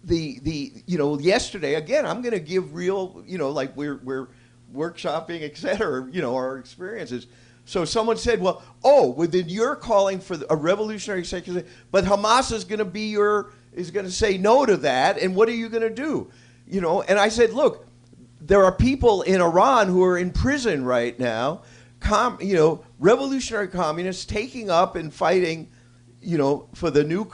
yesterday, again, I'm going to give real, like we're workshopping, et cetera, our experiences. So someone said, well, then you're calling for a revolutionary secular, but Hamas is going to say no to that, and what are you going to do? And I said, look, there are people in Iran who are in prison right now, revolutionary communists taking up and fighting, for the new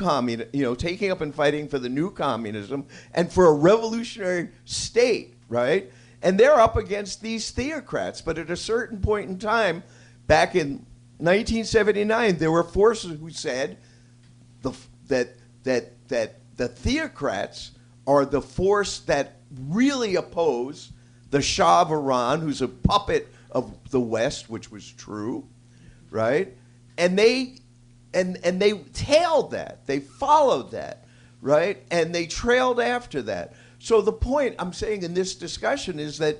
taking up and fighting for the new communism and for a revolutionary state, right? And they're up against these theocrats. But at a certain point in time, back in 1979, there were forces who said that the theocrats are the force that really oppose the Shah of Iran, who's a puppet of the West, which was true, right? And they tailed that. They followed that, right? And they trailed after that. So the point I'm saying in this discussion is that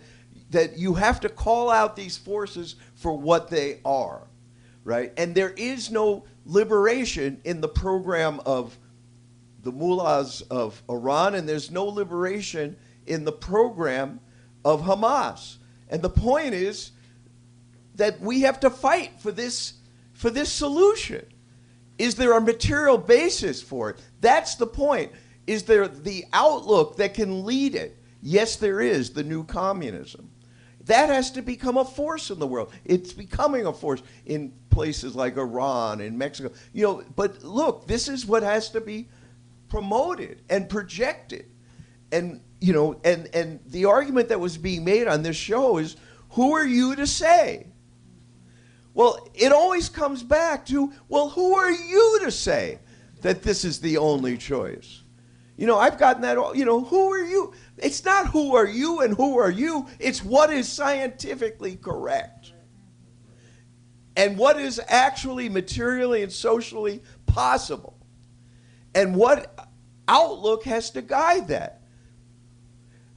you have to call out these forces for what they are, right? And there is no liberation in the program of the mullahs of Iran, and there's no liberation in the program of Hamas. And the point is that we have to fight for this solution. Is there a material basis for it? That's the point. Is there the outlook that can lead it? Yes, there is, the new communism. That has to become a force in the world. It's becoming a force in places like Iran and Mexico. But look, this is what has to be promoted and projected. And and the argument that was being made on this show is, who are you to say? Well, it always comes back to, well, who are you to say that this is the only choice? I've gotten that, who are you? It's not who are you and who are you. It's what is scientifically correct. And what is actually materially and socially possible. And what outlook has to guide that.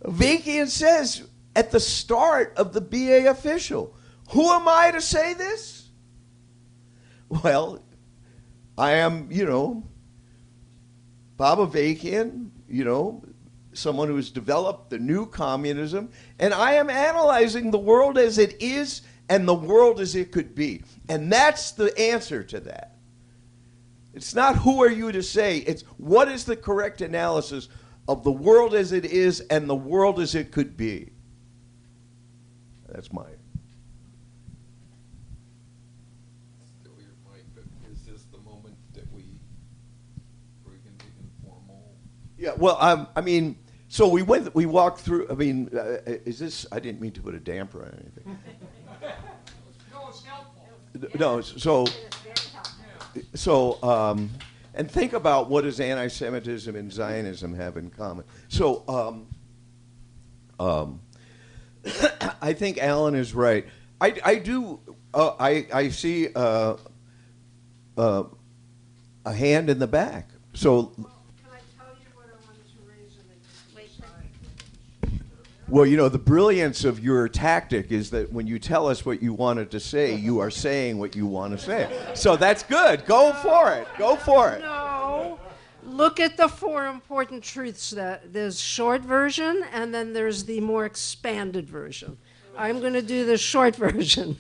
Avakian says at the start of the BA official, who am I to say this? Well, I am, Bob Avakian, someone who has developed the new communism, and I am analyzing the world as it is and the world as it could be. And that's the answer to that. It's not who are you to say, it's what is the correct analysis of the world as it is and the world as it could be. That's my... Is this the moment that we can be informal? Yeah, well, so we walked through, is this, I didn't mean to put a damper on anything. No, it's helpful. No, so, and think about what does anti-Semitism and Zionism have in common. So, I think Alan is right. I see a hand in the back. So. Can I tell you what I wanted to raise in Well, the brilliance of your tactic is that when you tell us what you wanted to say, you are saying what you want to say. So that's good. Go for it. Go for it. No. Look at the four important truths. There's short version, and then there's the more expanded version. I'm going to do the short version.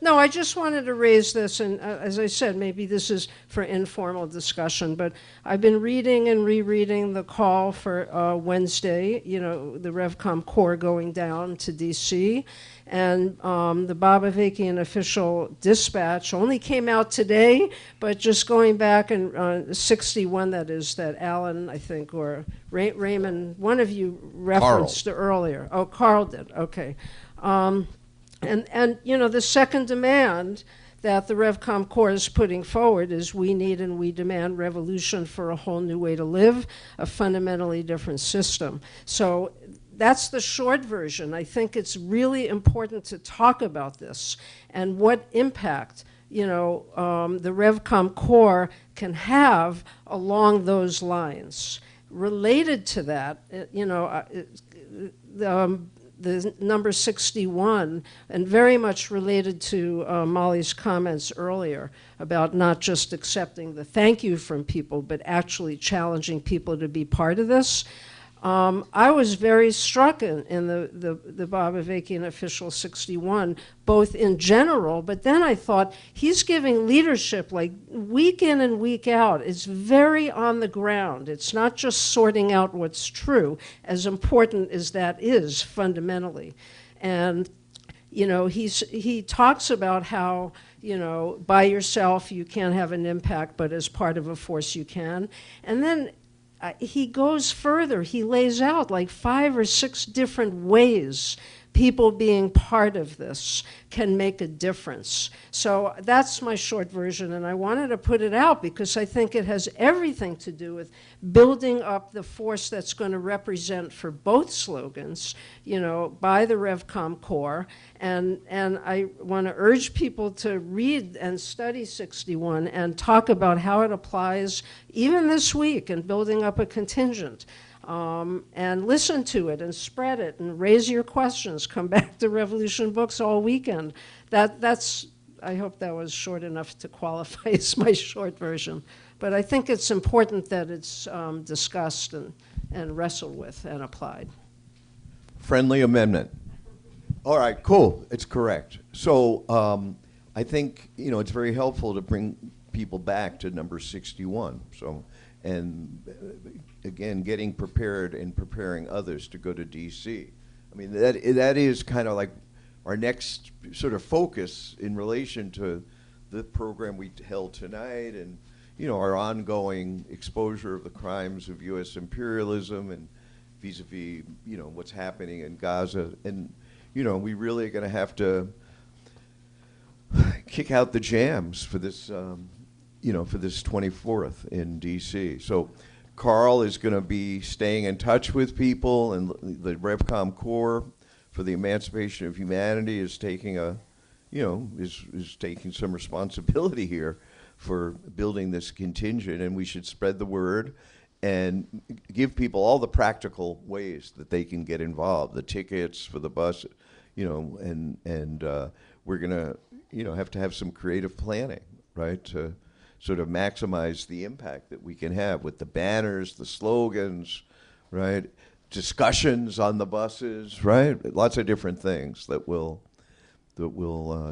No, I just wanted to raise this, and as I said, maybe this is for informal discussion, but I've been reading and rereading the call for Wednesday, the RevCom Corps going down to D.C., and the Bob Avakian official dispatch only came out today, but just going back in 61, that is, that Alan, I think, or Raymond, one of you referenced earlier. Oh, Carl did, okay. And the second demand that the RevCom Corps is putting forward is we need and we demand revolution for a whole new way to live, a fundamentally different system. So that's the short version. I think it's really important to talk about this and what impact the RevCom Corps can have along those lines. related to that, the number 61, and very much related to Molly's comments earlier about not just accepting the thank you from people, but actually challenging people to be part of this. I was very struck in the Bob Avakian Official 61, both in general, but then I thought he's giving leadership like week in and week out. It's very on the ground. It's not just sorting out what's true, as important as that is fundamentally. And he talks about how, by yourself you can't have an impact, but as part of a force you can. And then he goes further. He lays out like 5 or 6 different ways people being part of this can make a difference. So that's my short version, and I wanted to put it out because I think it has everything to do with building up the force that's going to represent for both slogans, by the RevCom Corps. And I want to urge people to read and study 61 and talk about how it applies even this week in building up a contingent. And listen to it and spread it and raise your questions. Come back to Revolution Books all weekend. I hope that was short enough to qualify as my short version. But I think it's important that it's discussed and wrestled with and applied. Friendly amendment. All right, cool. It's correct. So I think it's very helpful to bring people back to number 61. And again, getting prepared and preparing others to go to D.C. I mean, that is kind of like our next sort of focus in relation to the program we held tonight and, our ongoing exposure of the crimes of U.S. imperialism and vis-a-vis, what's happening in Gaza. And, we really are going to have to kick out the jams for this, for this 24th in D.C. So Carl is going to be staying in touch with people, and the RevCom Corps for the Emancipation of Humanity is taking is taking some responsibility here for building this contingent, and we should spread the word and give people all the practical ways that they can get involved, the tickets for the bus, and we're going to, have to have some creative planning, right, to sort of maximize the impact that we can have with the banners, the slogans, right, discussions on the buses, right, lots of different things that we'll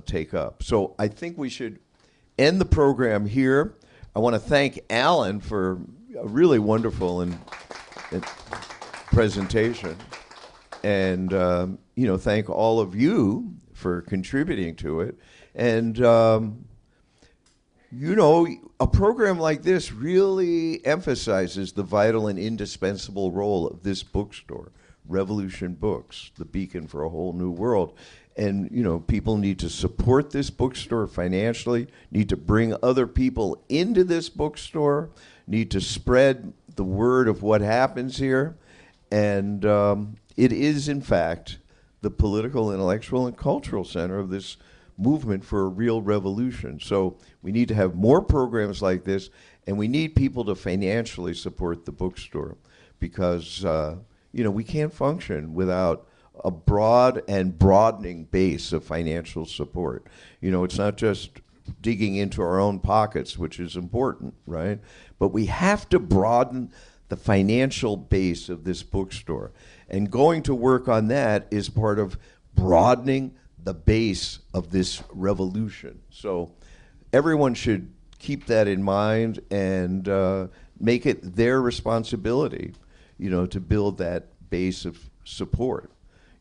take up. So I think we should end the program here. I want to thank Alan for a really wonderful and presentation, and thank all of you for contributing to it. And a program like this really emphasizes the vital and indispensable role of this bookstore, Revolution Books, the beacon for a whole new world. And, people need to support this bookstore financially, need to bring other people into this bookstore, need to spread the word of what happens here. And it is, in fact, the political, intellectual, and cultural center of this movement for a real revolution. So we need to have more programs like this, and we need people to financially support the bookstore because, we can't function without a broad and broadening base of financial support. It's not just digging into our own pockets, which is important, right? But we have to broaden the financial base of this bookstore. And going to work on that is part of broadening the base of this revolution. So everyone should keep that in mind and make it their responsibility, to build that base of support,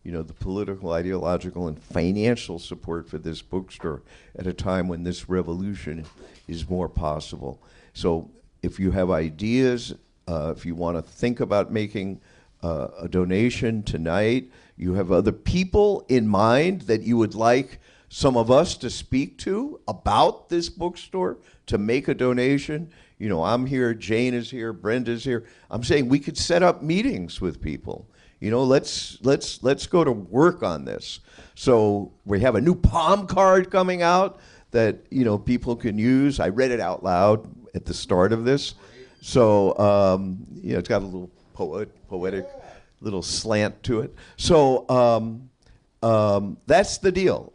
the political, ideological, and financial support for this bookstore at a time when this revolution is more possible. So if you have ideas, if you want to think about making a donation tonight, you have other people in mind that you would like some of us to speak to about this bookstore, to make a donation. I'm here, Jane is here, Brenda's here. I'm saying we could set up meetings with people. Let's go to work on this. So we have a new palm card coming out that, people can use. I read it out loud at the start of this. So, it's got a little poetic little slant to it. So that's the deal.